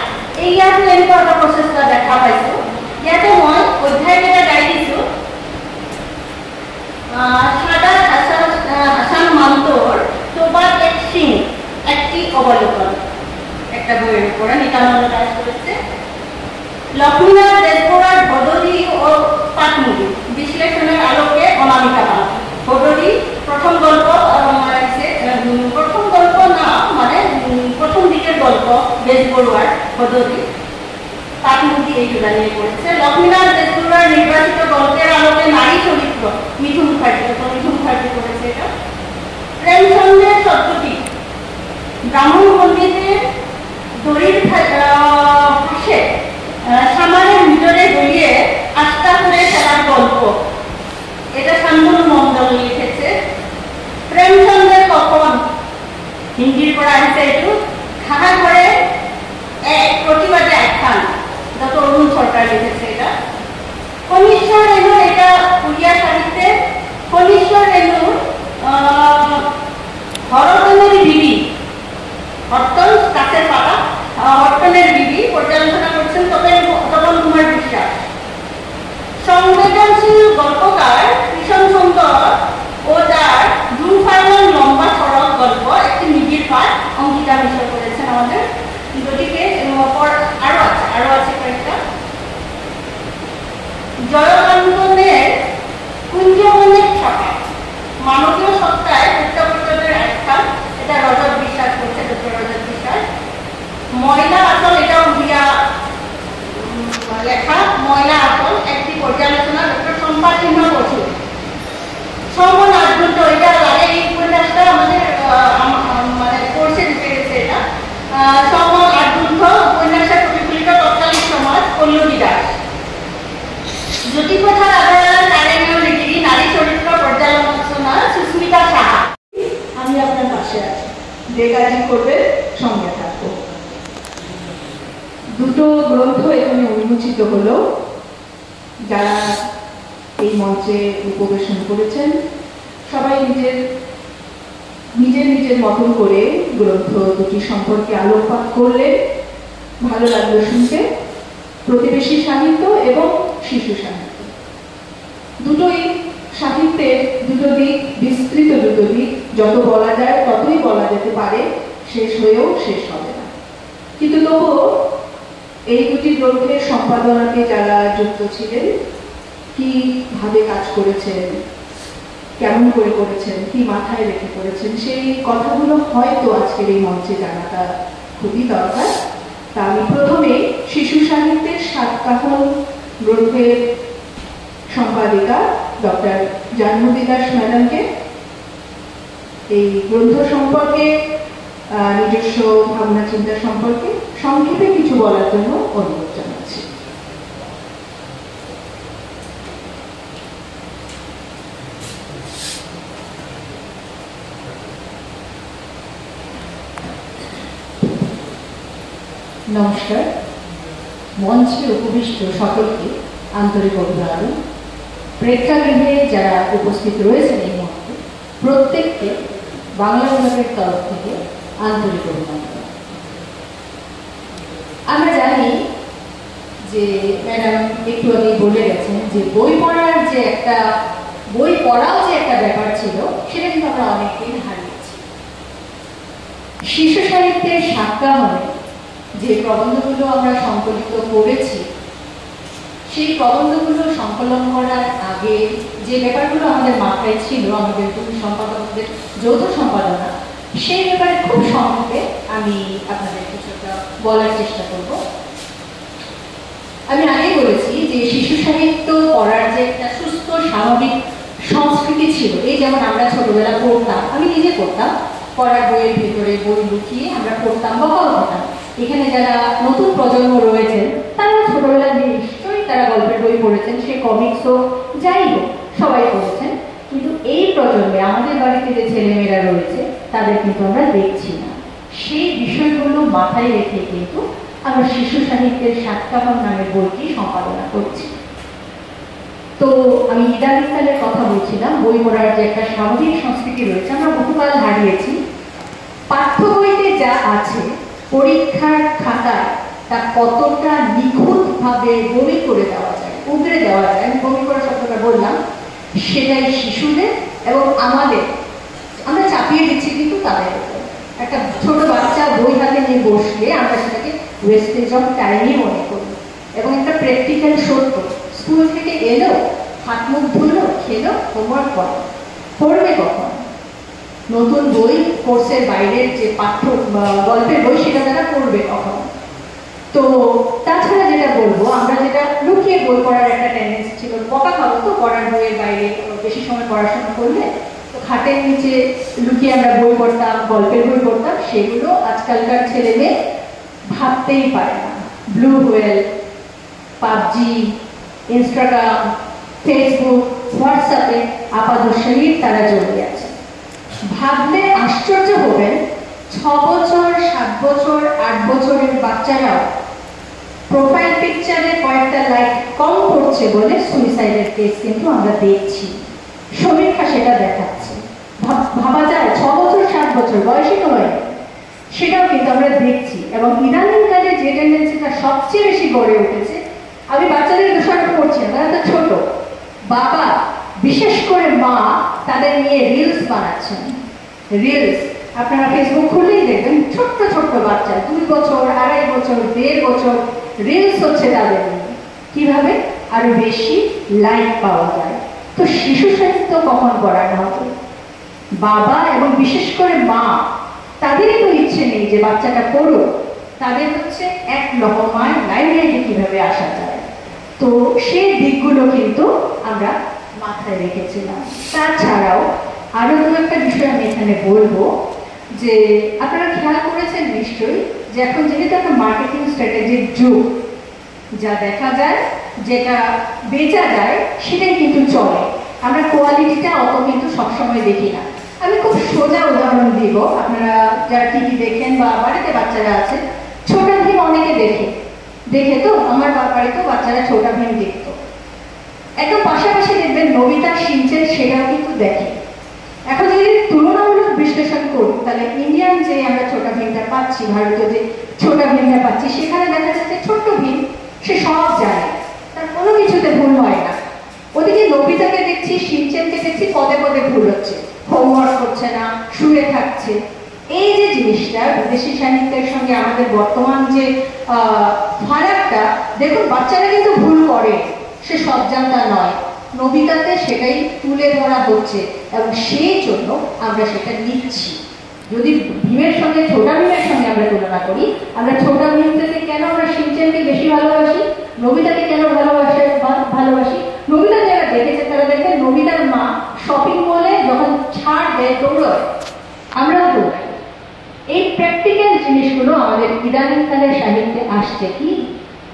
Speaker 4: ইয়াতো এনেকুৱা এটা প্ৰচেষ্টা দেখা পাইছোঁ। ইয়াতে মই অধ্যায়কেইটা গাই দিছোঁ। সাদাত হাসান মান্টোর তোবার এক সিং একটি অবলোকন, একটা বইয়ের উপরে নিতানন্দ দাস করেছে। লক্ষ্মীনাথ দেশবড়ার ভদরি ও পাটমুড়ি বিশ্লেষণের আলোকে অনামিকা পাঠ। ভদরি প্রথম গল্প না মানে প্রথম দিকের গল্প দেশবড়ুয়ার ভদরি, পাটমুড়ি এই দুটা নিয়ে পড়েছে। লক্ষ্মীনাথ দেশবড়ুয়ার নির্বাচিত গল্পের আলোকে নারী চরিত্র মিঠুন মুখার্জি করেছে এটা। প্রেমচন্দ্রের সত্যটি ব্রাহ্মণ পণ্ডিতের দড়ির পাশে সামানের ভিতরে গড়িয়ে আস্থা করে খেলার গল্প, এটা শান্তনু মন্ডল লিখেছে। প্রেমচন্দ্রের কখন, হিন্দির পর আসছে একটু, খাহা করে এক প্রতিবাদে আখ্যান, ডক্টর অরুণ সরকার লিখেছে এটা। কনিষ্ঠ রেণু, এটা উড়িয়া সাহিত্যে। কনিষ্ঠ রেণু হরতনের বিবি, হরতন কাছের পাতা, হরতনের বিবি পর্যালোচনা করছেন তপন কুমার বিশ্বাস। সংবেদনশীল গল্পকার কৃষণ সুন্দর ও তার দুর্ফাইনাল লম্বা সড়ক গল্প একটি নিবিড় পাঠ অঙ্কিতা মিশ্র করেছেন আমাদের। গতিকে আরো আছে কয়েকটা। জয়কান্তনের কুঞ্জবনের ছাপা, মানবীয় সত্তায় প্রত্যাবর্তনের আখ্যান, এটা রজত বিশ্বাস করছে, ডক্টর রজত বিশ্বাস। ময়লা আচল, এটা উড়িয়া লেখা। ময়লা আচল একটি পর্যালোচনা, ডক্টর চম্পা সিংহ বসু। সমন আধুন্ত, এটা লাগে এই উপন্যাসটা আমাদের মানে কোর্সে ঢুকে গেছে এটা। সমন আধুন্ত উপন্যাসের প্রতিফলিত তৎকালীন সমাজ, পল্লবী দাস। জ্যোতিপ্রসাদ আগরওয়ালার কারেঙীয় ডিগ্রি, নারী চরিত্র পর্যালোচনা, সুস্মিতা সাহা।
Speaker 1: আমি আপনার পাশে আছি, যে কাজই করবে সঙ্গে থাকবো। দুটো গ্রন্থ এখানে উন্মোচিত হলো, যারা এই মঞ্চে উপবেশন করেছেন সবাই নিজের নিজের মতন করে গ্রন্থ দুটি সম্পর্কে আলোকপাত করলেন। ভালো লাগলো শুনতে। প্রতিবেশী সাহিত্য এবং শিশু সাহিত্য, দুটোই সাহিত্যের দুটো দিক, বিস্তৃত দুটো দিক। যত বলা যায় ততই বলা যেতে পারে, শেষ হয়েও শেষ হবে না। কিন্তু তবুও এই দুটি গ্রন্থের সম্পাদনাকে যারা যুক্ত ছিলেন, কিভাবে কাজ করেছেন, কেমন করে করেছেন, কি মাথায় রেখে করেছেন, সেই কথাগুলো হয়তো আজকের এই মঞ্চে জানাটা খুবই দরকার। তা আমি প্রথমে শিশু সাহিত্যের সাতকাহন গ্রন্থের সম্পাদিকা ডক্টর জাহ্নবী দাস ম্যাডামকে এই গ্রন্থ সম্পর্কে, নিজস্ব ভাবনা চিন্তা সম্পর্কে সংক্ষেপে কিছু বলার জন্য অনুরোধ জানাচ্ছি।
Speaker 5: নমস্কার। মঞ্চে উপবিষ্ট সকলকে আন্তরিক অভিবাদন। প্রেক্ষাগৃহে যারা উপস্থিত রয়েছেন এই মুহূর্তে প্রত্যেককে বাংলা বিভাগের তরফ থেকে আন্তরিক অভিনন্দন। আমরা জানি যে ম্যাডাম একটু আগে বলে গেছেন যে বই পড়ার যে একটা বই পড়াও যে একটা ব্যাপার ছিল সেটা কিন্তু আমরা অনেকদিন হারিয়েছি। শিশু সাহিত্যের সাতকাহনে যে প্রবন্ধগুলো আমরা সংকলিত করেছি সেই প্রবন্ধগুলো সংকলন করার আগে যে ব্যাপারগুলো আমাদের মাথায় ছিল, আমাদের দুই সম্পাদকদের যৌথ সম্পাদনা, সেই ব্যাপারে খুব সংক্ষেপে আমি আপনাদের কিছুটা বলার চেষ্টা করব। আমি আগে বলেছি যে শিশু সাহিত্য পড়ার যে একটা সুস্থ স্বাভাবিক সংস্কৃতি ছিল, এই যেমন আমরা ছোটবেলা পড়তাম, আমি নিজে পড়তাম, পড়ার বইয়ের ভিতরে বই লুকিয়ে আমরা পড়তাম, বকাও হতাম। এখানে যারা নতুন প্রজন্ম রয়েছেন তারা ছোটবেলা নিশ্চয়ই তারা গল্পের বই পড়েছেন, সে কমিক্স হোক যাই হোক সবাই পড়েছেন, কিন্তু এই প্রজন্মে আমাদের বাড়িতে যে ছেলেমেয়েরা রয়েছে তাদের কিন্তু আমরা দেখছি না। সেই বিষয়গুলো মাথায় রেখে কিন্তু আমরা শিশু সাহিত্যের সাতকাহন নামের বইটি সম্পাদনা করছি। তো আমি ইদানিংকালের কথা বলছিলাম, বই পড়ার যে একটা স্বাভাবিক সংস্কৃতি রয়েছে আমরা বহুকাল হারিয়েছি। পাঠ্য বইতে যা আছে পরীক্ষার খাতায় তা কতটা নিখুঁতভাবে বমি করে দেওয়া যায়, উগড়ে দেওয়া যায়, আমি বমি করা শব্দটা বললাম, সেটাই শিশুদের এবং আমাদের আমরা চাপিয়ে দিচ্ছি কিন্তু তাদের উপর। একটা ছোট বাচ্চা বই হাতে নিয়ে বসলে আমরা সেটাকে ওয়েস্টেজ অফ টাইমই মনে করি। এবং একটা প্র্যাকটিক্যাল সত্য, স্কুল থেকে এলো, হাত মুখ ধুলো, খেলো, হোমওয়ার্ক করো, পড়বে কখন? নতুন বই, কোর্সের বাইরের যে পাঠ্য গল্পের বই সেটা তারা পড়বে কখন? তো তাছাড়া যেটা বলবো, আমরা যেটা লুকিয়ে বই পড়ার একটা টেন্ডেন্সি ছিল, বকা খাবো তো পড়ার বইয়ের বাইরে বেশি সময় পড়াশোনা করলে, তো খাটের নিচে লুকিয়ে আমরা বই পড়তাম, গল্পের বই পড়তাম, সেগুলো আজকালকার ছেলে মেয়ে ভাবতেই পারে না। Blue whale, PUBG, Instagram, Facebook, হোয়াটসঅ্যাপে আপাদর্শনীর তারা জড়িয়ে আছে। ভাবলে আশ্চর্য হবেন, 6 বছর, 7 বছর, 8 বছরের বাচ্চারাও প্রোফাইল পিকচারে কয়েকটা লাইক কম করছে বলে সুইসাইডের কেস কিন্তু আমরা দেখছি, সমীক্ষা সেটা দেখাচ্ছে। ভাবা যায় 6 বছর 7 বছর বয়সী নয়, সেটাও কিন্তু আমরা দেখছি। এবং ইদানিংকালে যে টেন্ডেন্সিটা সবচেয়ে বেশি গড়ে উঠেছে, আমি বাচ্চাদের দোষারোপ করছি না, তারা তো ছোট, বাবা বিশেষ করে মা তাদের নিয়ে রিলস বানাচ্ছেন। রিলস আপনারা ফেসবুক খুললেই দেখবেন ছোট্ট ছোট্ট বাচ্চা, 2 বছর, 2.5 বছর, 1.5 বছর, রিলস হচ্ছে তাদের নিয়ে, কিভাবে আরো বেশি লাইক পাওয়া যায়। তো শিশু সাহিত্য কখন পড়ানো হবে? বাবা এবং বিশেষ করে মা তাদেরই তো ইচ্ছে নেই যে বাচ্চাটা পড়ুক, তাদের হচ্ছে এক লহমায় লাইব্রেরি কিভাবে আসা যায়। তো সেই দিকগুলো কিন্তু আমরা মাথায় রেখেছিলাম। তাছাড়াও আরো দু একটা বিষয় আমি এখানে বলবো, যে আপনারা খেয়াল করেছেন নিশ্চয়ই যে এখন যেহেতু একটা মার্কেটিং স্ট্র্যাটেজির যুগ, যা দেখা যায়, যেটা বেচা যায় সেটাই কিন্তু চলে। আমরা কোয়ালিটিটা অত কিন্তু সবসময় দেখি না। আমি খুব সোজা উদাহরণ দিব, আপনারা যারা টিভি দেখেন বা বাড়িতে বাচ্চারা আছে, ছোটা ভীম অনেকে দেখে তো, আমার বাড়িতেও বাচ্চারা ছোটা ভীম দেখতো। একদম পাশাপাশি দেখবেন নবিতা, শিনচেন সেটাও কিন্তু দেখে। এখন যদি তুলনামূলক বিশ্লেষণ করি তাহলে ইন্ডিয়ান যে আমরা ছোটা ভীমটা পাচ্ছি, ভারতীয় যে ছোটা ভীমটা পাচ্ছি, সেখানে দেখা যাচ্ছে ছোট্ট ভীম সে সব জানে, তার কোনো কিছুতে ভুল হয় না। ওদিকে নবিতাকে দেখছি, শিনচেনকে দেখছি, পদে পদে ভুল হচ্ছে, হোমওয়ার্ক করছে না, শুয়ে থাকছে। এই যে জিনিসটা বিদেশি সাহিত্যের সঙ্গে আমাদের বর্তমান যে ফারাকটা, দেখুন বাচ্চারা কিন্তু ভুল করে, সে সব জানতা নয়। নবিতাতে সেটাই তুলে ধরা হচ্ছে এবং সেই জন্য আমরা সেটা নিচ্ছি। যদি ভীমের সঙ্গে ছোটা ভীমের সঙ্গে আমরা তুলনা করি, আমরা ছোটা ভীম থেকে কেন আমরা শিনচেনকে বেশি ভালোবাসি, নবিতাকে কেন ভালোবাসি? নবিতা যারা দেখেছে তারা দেখে নবিতার মা শপিং মলে যখন ছাড় দেয় দৌড়ায়, আমরাও দৌড়াই। এই প্র্যাকটিক্যাল জিনিসগুলো আমাদের ইদানিংকালের সাহিত্যে আসছে কি,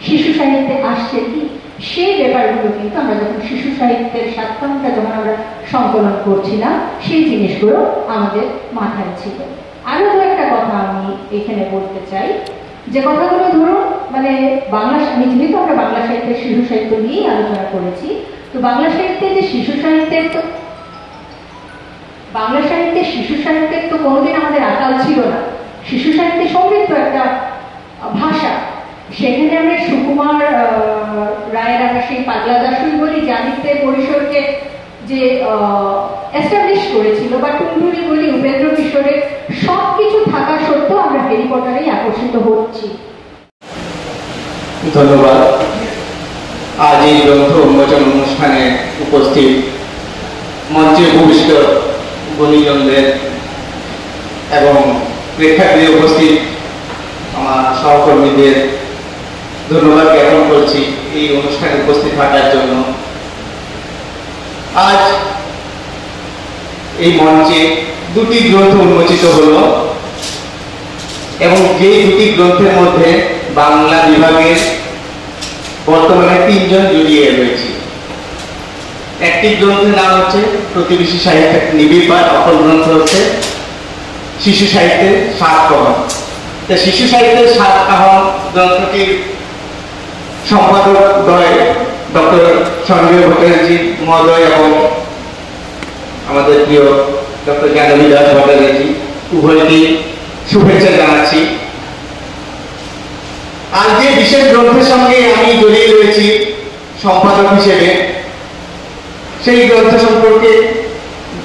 Speaker 5: শিশু সাহিত্যে আসছে কি, সেই ব্যাপারগুলো কিন্তু আমরা যখন শিশু সাহিত্যের সাতকাহনটা যখন আমরা সংকলন করছিলাম, সেই জিনিসগুলো আমাদের মাথায় ছিল। আরো দু একটা কথা আমি এখানে বলতে চাই, যে কথাগুলো ধরুন মানে বাংলা, আমি যেহেতু আমরা বাংলা সাহিত্যের শিশু সাহিত্য নিয়েই আলোচনা করেছি, তো বাংলা সাহিত্যে যে শিশু সাহিত্যের তো বাংলা সাহিত্যে শিশু সাহিত্যের তো কোনোদিন আমাদের আকাল ছিল না। শিশু সাহিত্যে সমৃদ্ধ একটা ভাষা, সেখানে আমরা সুকুমার রায়ের আমরা সেই পাগলা দাসুই বলি জানিতে পরিসরকে যে এস্টাবলিশ করেছিল, বা টুনটুনি বলি উপেন্দ্র কিশোরের, সব কিছু থাকা সত্ত্বেও আমরা হ্যারি পটারেই আকর্ষিত হচ্ছি।
Speaker 6: ধন্যবাদ। আজ এই গ্রন্থ উন্মোচন অনুষ্ঠানে উপস্থিত মঞ্চে উপবিষ্ট গুণীজনদের এবং প্রেক্ষাগৃহে উপস্থিত আমার সহকর্মীদের ধন্যবাদ জ্ঞাপন করছি এই অনুষ্ঠানে উপস্থিত থাকার জন্য। আজ এই মঞ্চে দুটি গ্রন্থ উন্মোচিত হলো এবং যেই দুটি গ্রন্থের মধ্যে বাংলা বিভাগের বর্তমানে 3 জন জড়িয়ে রয়েছে। একটি গ্রন্থের নাম হচ্ছে প্রতিবেশী সাহিত্যের নিবিড় পাঠ, অপর গ্রন্থ হচ্ছে শিশু সাহিত্যের 7 কাহন। শিশু সাহিত্যের 7 কাহন গ্রন্থটির সম্পাদক দ্বয় ডক্টর সঞ্জয় ভট্টাচার্য মহোদয় এবং আমাদের প্রিয় ডক্টর জ্ঞানবী দাস ভট্টাচার্য, উভয়কে শুভেচ্ছা জানাচ্ছি। আর যে বিশেষ গ্রন্থের সঙ্গে আমি জড়িয়ে রয়েছি সম্পাদক হিসেবে, সেই গ্রন্থ সম্পর্কে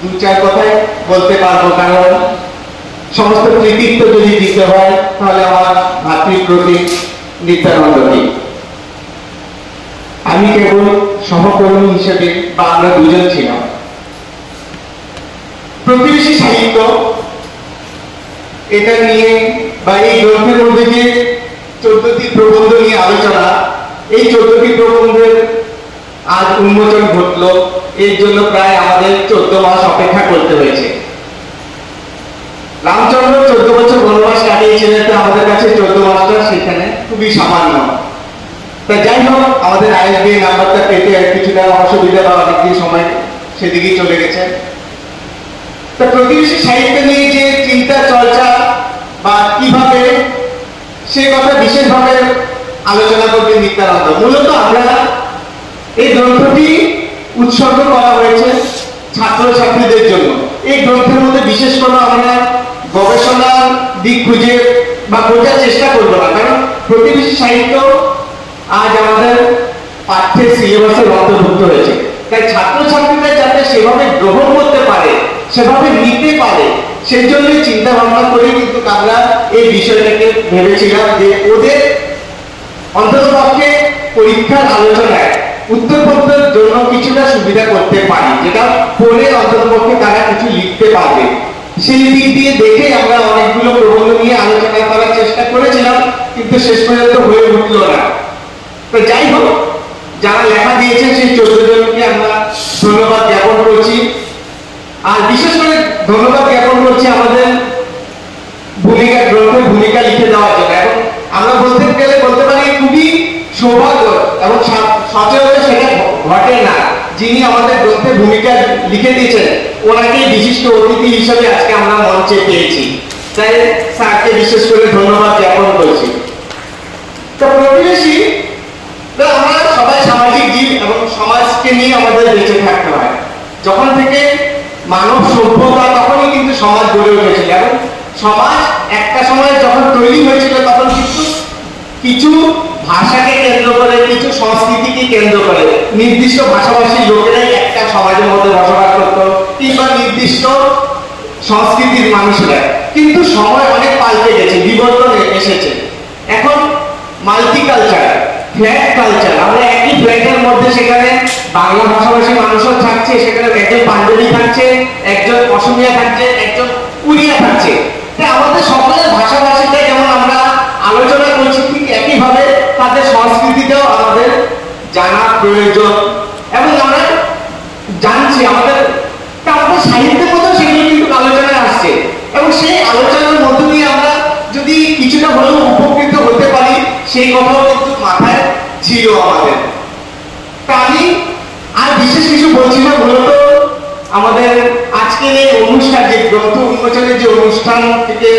Speaker 6: 2-4 কথায় বলতে পারবো, কারণ সমস্ত কৃতিত্ব যদি দিতে হয় তাহলে আমার ভাতৃপ্রতীক নিত্যানন্দকে। আমি কেবল সহকর্মী হিসেবে, বা আমরা দুজন ছিলাম। প্রতিবেশী সাহিত্য এটা নিয়ে বা এই গ্রন্থের মধ্যে যে 14টি প্রবন্ধ নিয়ে আলোচনা, এই 14টি প্রবন্ধের আজ উন্মোচন ঘটলো, এর জন্য প্রায় আমাদের 14 মাস অপেক্ষা করতে হয়েছে। রামচন্দ্র 14 বছর বনবাস কাটিয়েছিলেন, তো আমাদের কাছে 14 মাসটা সেখানে খুবই সামান্য। তা যাই হোক, আমাদের ISBI নাম্বারটা পেতে কিছুটা অসুবিধা বা অনেকদিন সময় সেদিকেই চলে গেছে। তা প্রতিবেশী সাহিত্য নিয়ে যে চিন্তা চর্চা বা কিভাবে, সে কথা বিশেষভাবে আলোচনা করবে নিত্যানন্দ। মূলত আমরা এই গ্রন্থটি উৎসর্গ করা হয়েছে ছাত্রছাত্রীদের জন্য। এই গ্রন্থের মধ্যে বিশেষ কোনো আমরা গবেষণার দিক খুঁজে বা বোঝার চেষ্টা করবো না, কারণ প্রতিবেশী সাহিত্য আজ আমাদের পাঠ্যের সিলেবাসের অন্তর্ভুক্ত হয়েছে। তাই ছাত্রছাত্রীরা যাতে সেভাবে গ্রহণ করতে পারে, সেভাবে নিতে পারে, সেই জন্যই চিন্তা ভাবনা করে কিন্তু আমরা এই বিষয়টাকে ভেবেছিলাম যে ওদের অন্ততপক্ষে পরীক্ষার আলোচনায় উত্তরপত্রের জন্য কিছুটা সুবিধা করতে পারি, যেটা পড়ে অন্ততপক্ষে তারা কিছু লিখতে পারবে। সেই দিক দিয়ে দেখে আমরা অনেকগুলো প্রবন্ধ নিয়ে আলোচনা করার চেষ্টা করেছিলাম, কিন্তু শেষ পর্যন্ত হয়ে উঠল না। তো যাই হোক, যারা লেখা দিয়েছেন সেই 14 জনকে আমরা ধন্যবাদ জ্ঞাপন করছি। আর বিশেষ করে ধন্যবাদ জ্ঞাপন করছি আমাদের গ্রন্থের ভূমিকা লিখে দেওয়ার জন্য। এবং আমরা বলতে গেলে বলতে পারি খুবই সৌভাগ্য এবং সচরাচর সেটা ঘটে না, যিনি আমাদের গ্রন্থের ভূমিকা লিখে দিয়েছেন ওনাকে বিশিষ্ট অতিথি হিসেবে আজকে আমরা মঞ্চে পেয়েছি। তাই স্যারকে বিশেষ করে ধন্যবাদ জ্ঞাপন করছি। তো প্রতিবেশী, আমরা সবাই সামাজিক জীব এবং সমাজকে নিয়ে আমাদের বেঁচে থাকতে হয়। যখন থেকে মানব সভ্যতা, তখনই কিন্তু সমাজ গড়ে উঠেছিল। এবং সমাজ একটা সময় যখন তৈরি হয়েছিল, তখন কিন্তু কিছু ভাষাকে কেন্দ্র করে, কিছু সংস্কৃতিকে কেন্দ্র করে নির্দিষ্ট ভাষাভাষী লোকেরাই একটা সমাজের মধ্যে বসবাস করত, কিংবা নির্দিষ্ট সংস্কৃতির মানুষরা। কিন্তু সময় অনেক পাল্টে গেছে, বিবর্তন এসেছে। এখন মাল্টিকালচার, ফ্ল্যাট কালচার, আমরা একই ফ্ল্যাটের মধ্যে সেখানে বাংলা ভাষাভাষী মানুষও থাকছে, সেখানে একজন পাঞ্জাবি থাকছে, একজন অসমিয়া থাকছে, একজন উড়িয়া থাকছে। আমাদের সকলের ভাষাভাষীটা যেমন আমরা আলোচনা করছি, ঠিক একইভাবে তাদের সংস্কৃতিটাও আমাদের জানা প্রয়োজন। এবং আমরা জানছি আমাদের সাহিত্যের মধ্যেও সেগুলো কিন্তু আলোচনায় আসছে। এবং সেই আলোচনার মধ্য দিয়ে আমরা যদি কিছুটা হলেও উপকৃত হতে পারি, সেই কথাও কিন্তু মাথায় ছিল আমাদের। তা আমি আর বিশেষ কিছু বলছি না, মূলত আমাদের আজকের এই অনুষ্ঠান, যে গ্রন্থ উন্মোচনের যে অনুষ্ঠান থেকে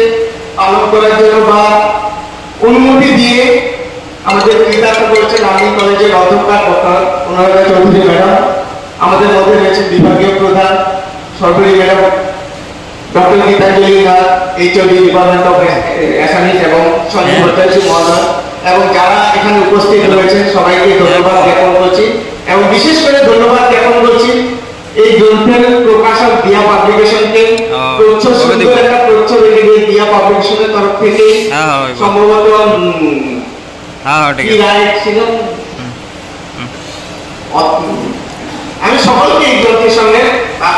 Speaker 6: পালন করার জন্য বা অনুমতি দিয়ে আমাদের কৃতার্থ করেছেন লামডিং কলেজের অধ্যক্ষা অনুরাধা চৌধুরী ম্যাডাম। আমাদের মধ্যে রয়েছে বিভাগীয় প্রধান সরকারি madam doctor Gitanjali Nath, HOD department of Assamese এবং সঞ্জীব ভট্টাচার্য মহোদয়, এবং যারা এখানে উপস্থিত রয়েছেন সবাইকে ধন্যবাদ জ্ঞাপন করছি। এবং বিশেষ করে ধন্যবাদ জ্ঞাপন করছি এই গ্রন্থের প্রকাশক দিয়া পাবলিকেশনকে, একটা প্রচ্ছদ দিয়া পাবলিকেশনের তরফ থেকে সম্ভবত আমি সকলকে এই গ্রন্থের সঙ্গে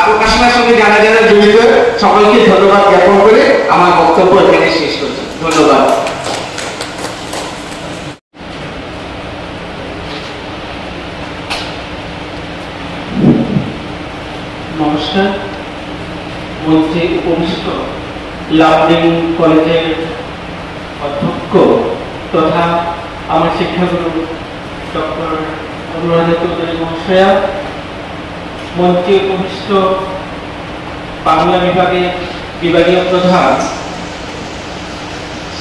Speaker 6: প্রকাশনার সঙ্গে যারা যারা জড়িত সকলকে ধন্যবাদ জ্ঞাপন করে আমার বক্তব্য এখানে শেষ করছি। ধন্যবাদ।
Speaker 7: নমস্কার। মঞ্চে উপবিষ্ট লামডিং কলেজের অধ্যক্ষ তথা আমার শিক্ষাগুরু ডক্টর অনুরাধা চৌধুরী মহাশয়া, মঞ্চে উপবিষ্ট বাংলা বিভাগের বিভাগীয় প্রধান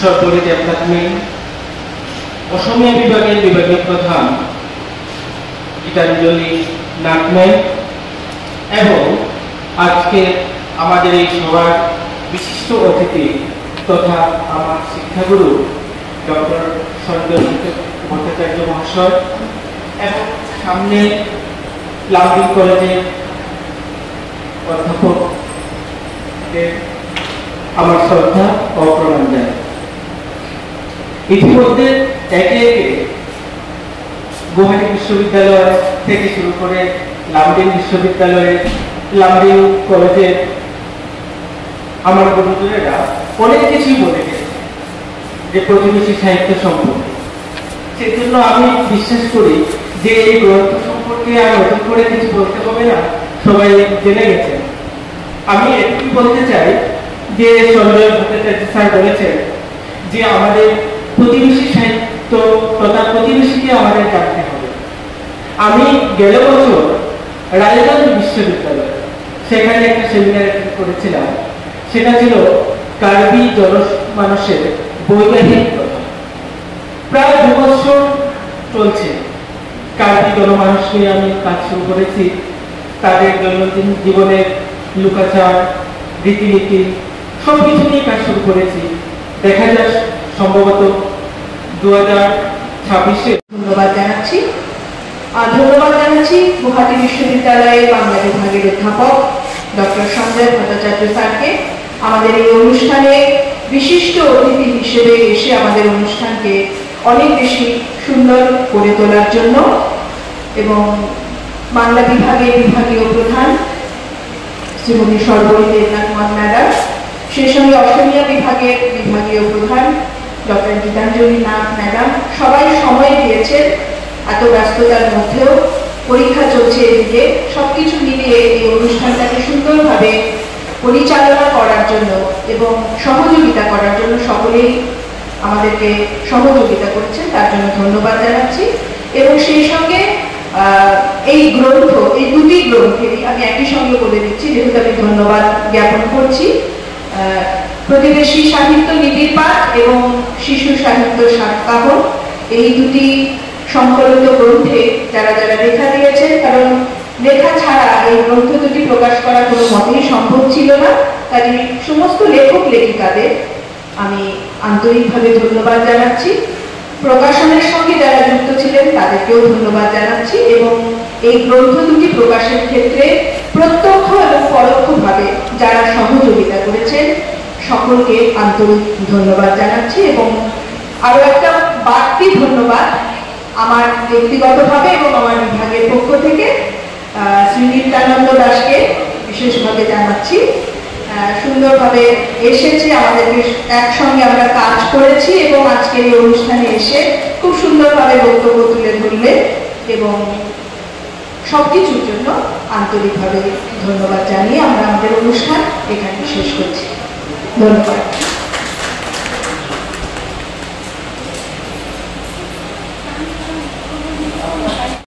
Speaker 7: সরকারি দেবনাথ ম্যাম, অসমীয়া বিভাগের বিভাগীয় প্রধান গীতাঞ্জলি নাথ ম্যাম, এবং আজকে আমাদের এই সভার বিশিষ্ট অতিথি তথা আমার শিক্ষাগুরু ডক্টর সঞ্জীব ভট্টাচার্য মহাশয়, এবং সামনে লামডিং কলেজের অধ্যাপক আমার শ্রদ্ধা ও প্রণাম জানাই। ইতিমধ্যে একে একে গুয়াহাটি বিশ্ববিদ্যালয় থেকে শুরু করে লামডিং বিশ্ববিদ্যালয়ে, লামডিং কলেজে আমার গুরুজনেরা অনেক কিছুই বলে গেছে যে প্রতিবেশী সাহিত্য সম্পর্কে। সেজন্য আমি বিশ্বাস করি যে এই গ্রন্থ সম্পর্কে আর নতুন করে কিছু বলতে হবে না, সবাই জেনে গেছেন। আমি একটু বলতে চাই যে সঞ্জয় ভট্টাচার্য স্যার বলেছেন যে আমাদের প্রতিবেশী সাহিত্য তথা প্রতিবেশীকে আমাদের জানতে হবে। আমি গেল বছর রায়গঞ্জ বিশ্ববিদ্যালয় সেখানে একটা সেমিনার করেছিলাম, সেটা ছিল কার্বি জনমানসের বৈজ্ঞানিক কথা। প্রায় 2 বছর চলছে কার্বি জনমানস নিয়ে আমি কাজ শুরু করেছি। তাদের দৈনন্দিন জীবনের লুকাচার, রীতিনীতি সবকিছু নিয়ে কাজ শুরু করেছি। দেখা যাক সম্ভবত 2026-এ।
Speaker 1: ধন্যবাদ জানাচ্ছি। ধন্যবাদ জানাচ্ছি গুয়াহাটি বিশ্ববিদ্যালয়ের বাংলা বিভাগের অধ্যাপক ডক্টর সঞ্জয় ভট্টাচার্য স্যারকে আমাদের এই অনুষ্ঠানে বিশিষ্ট অতিথি হিসেবে এসে আমাদের অনুষ্ঠানকে অনেক বেশি সুন্দর করে তোলার জন্য, এবং বাংলা বিভাগের বিভাগীয় প্রধান শ্রীমতী সর্বরী দেবনাথ ম্যাডাম, সেই সঙ্গে অসমীয়া বিভাগের বিভাগীয় প্রধান ডক্টর গীতাঞ্জলি নাথ ম্যাডাম সবাই সময় দিয়েছেন। এত ব্যস্ততার মধ্যেও পরীক্ষা চলছে এদিকে, সবকিছু মিলিয়ে এই অনুষ্ঠানটাকে সুন্দরভাবে পরিচালনা করার জন্য এবং সহযোগিতা করার জন্য সকলেই আমাদেরকে সহযোগিতা করছেন, তার জন্য ধন্যবাদ জানাচ্ছি। এবং সেই সঙ্গে এই গ্রন্থ, এই দুটি গ্রন্থেরই আমি একই সঙ্গে বলে দিচ্ছি যেহেতু আমি ধন্যবাদ জ্ঞাপন করছি, প্রতিবেশী সাহিত্য নিবিড়পাত এবং শিশু সাহিত্য সপ্তাহ, এই দুটি সংকলিত গ্রন্থে যারা যারা লেখা দিয়েছেন, কারণ লেখা ছাড়া এই গ্রন্থ দুটি প্রকাশ করা কোনো মতেই সম্ভব ছিল না, কাজে সমস্ত লেখক লেখিকাদের আমি আন্তরিকভাবে ধন্যবাদ জানাচ্ছি। প্রকাশনের সঙ্গে যারা যুক্ত ছিলেন তাদেরকেও ধন্যবাদ জানাচ্ছি, এবং এই গ্রন্থ দুটি প্রকাশের ক্ষেত্রে প্রত্যক্ষ এবং পরোক্ষভাবে যারা সহযোগিতা করেছেন সকলকে আন্তরিক ধন্যবাদ জানাচ্ছি। এবং আরো একটা বাড়তি ধন্যবাদ আমার ব্যক্তিগতভাবে এবং আমার বিভাগের পক্ষ থেকে শ্রী নিত্যানন্দ দাসকে বিশেষভাবে জানাচ্ছি। সুন্দরভাবে এসেছে, আমাদেরকে একসঙ্গে আমরা কাজ করেছি এবং আজকের এই অনুষ্ঠানে এসে খুব সুন্দরভাবে বক্তব্য তুলে ধরলে, এবং সবকিছুর জন্য আন্তরিকভাবে ধন্যবাদ জানিয়ে আমরা আমাদের অনুষ্ঠান এখানে শেষ করছি। ধন্যবাদ।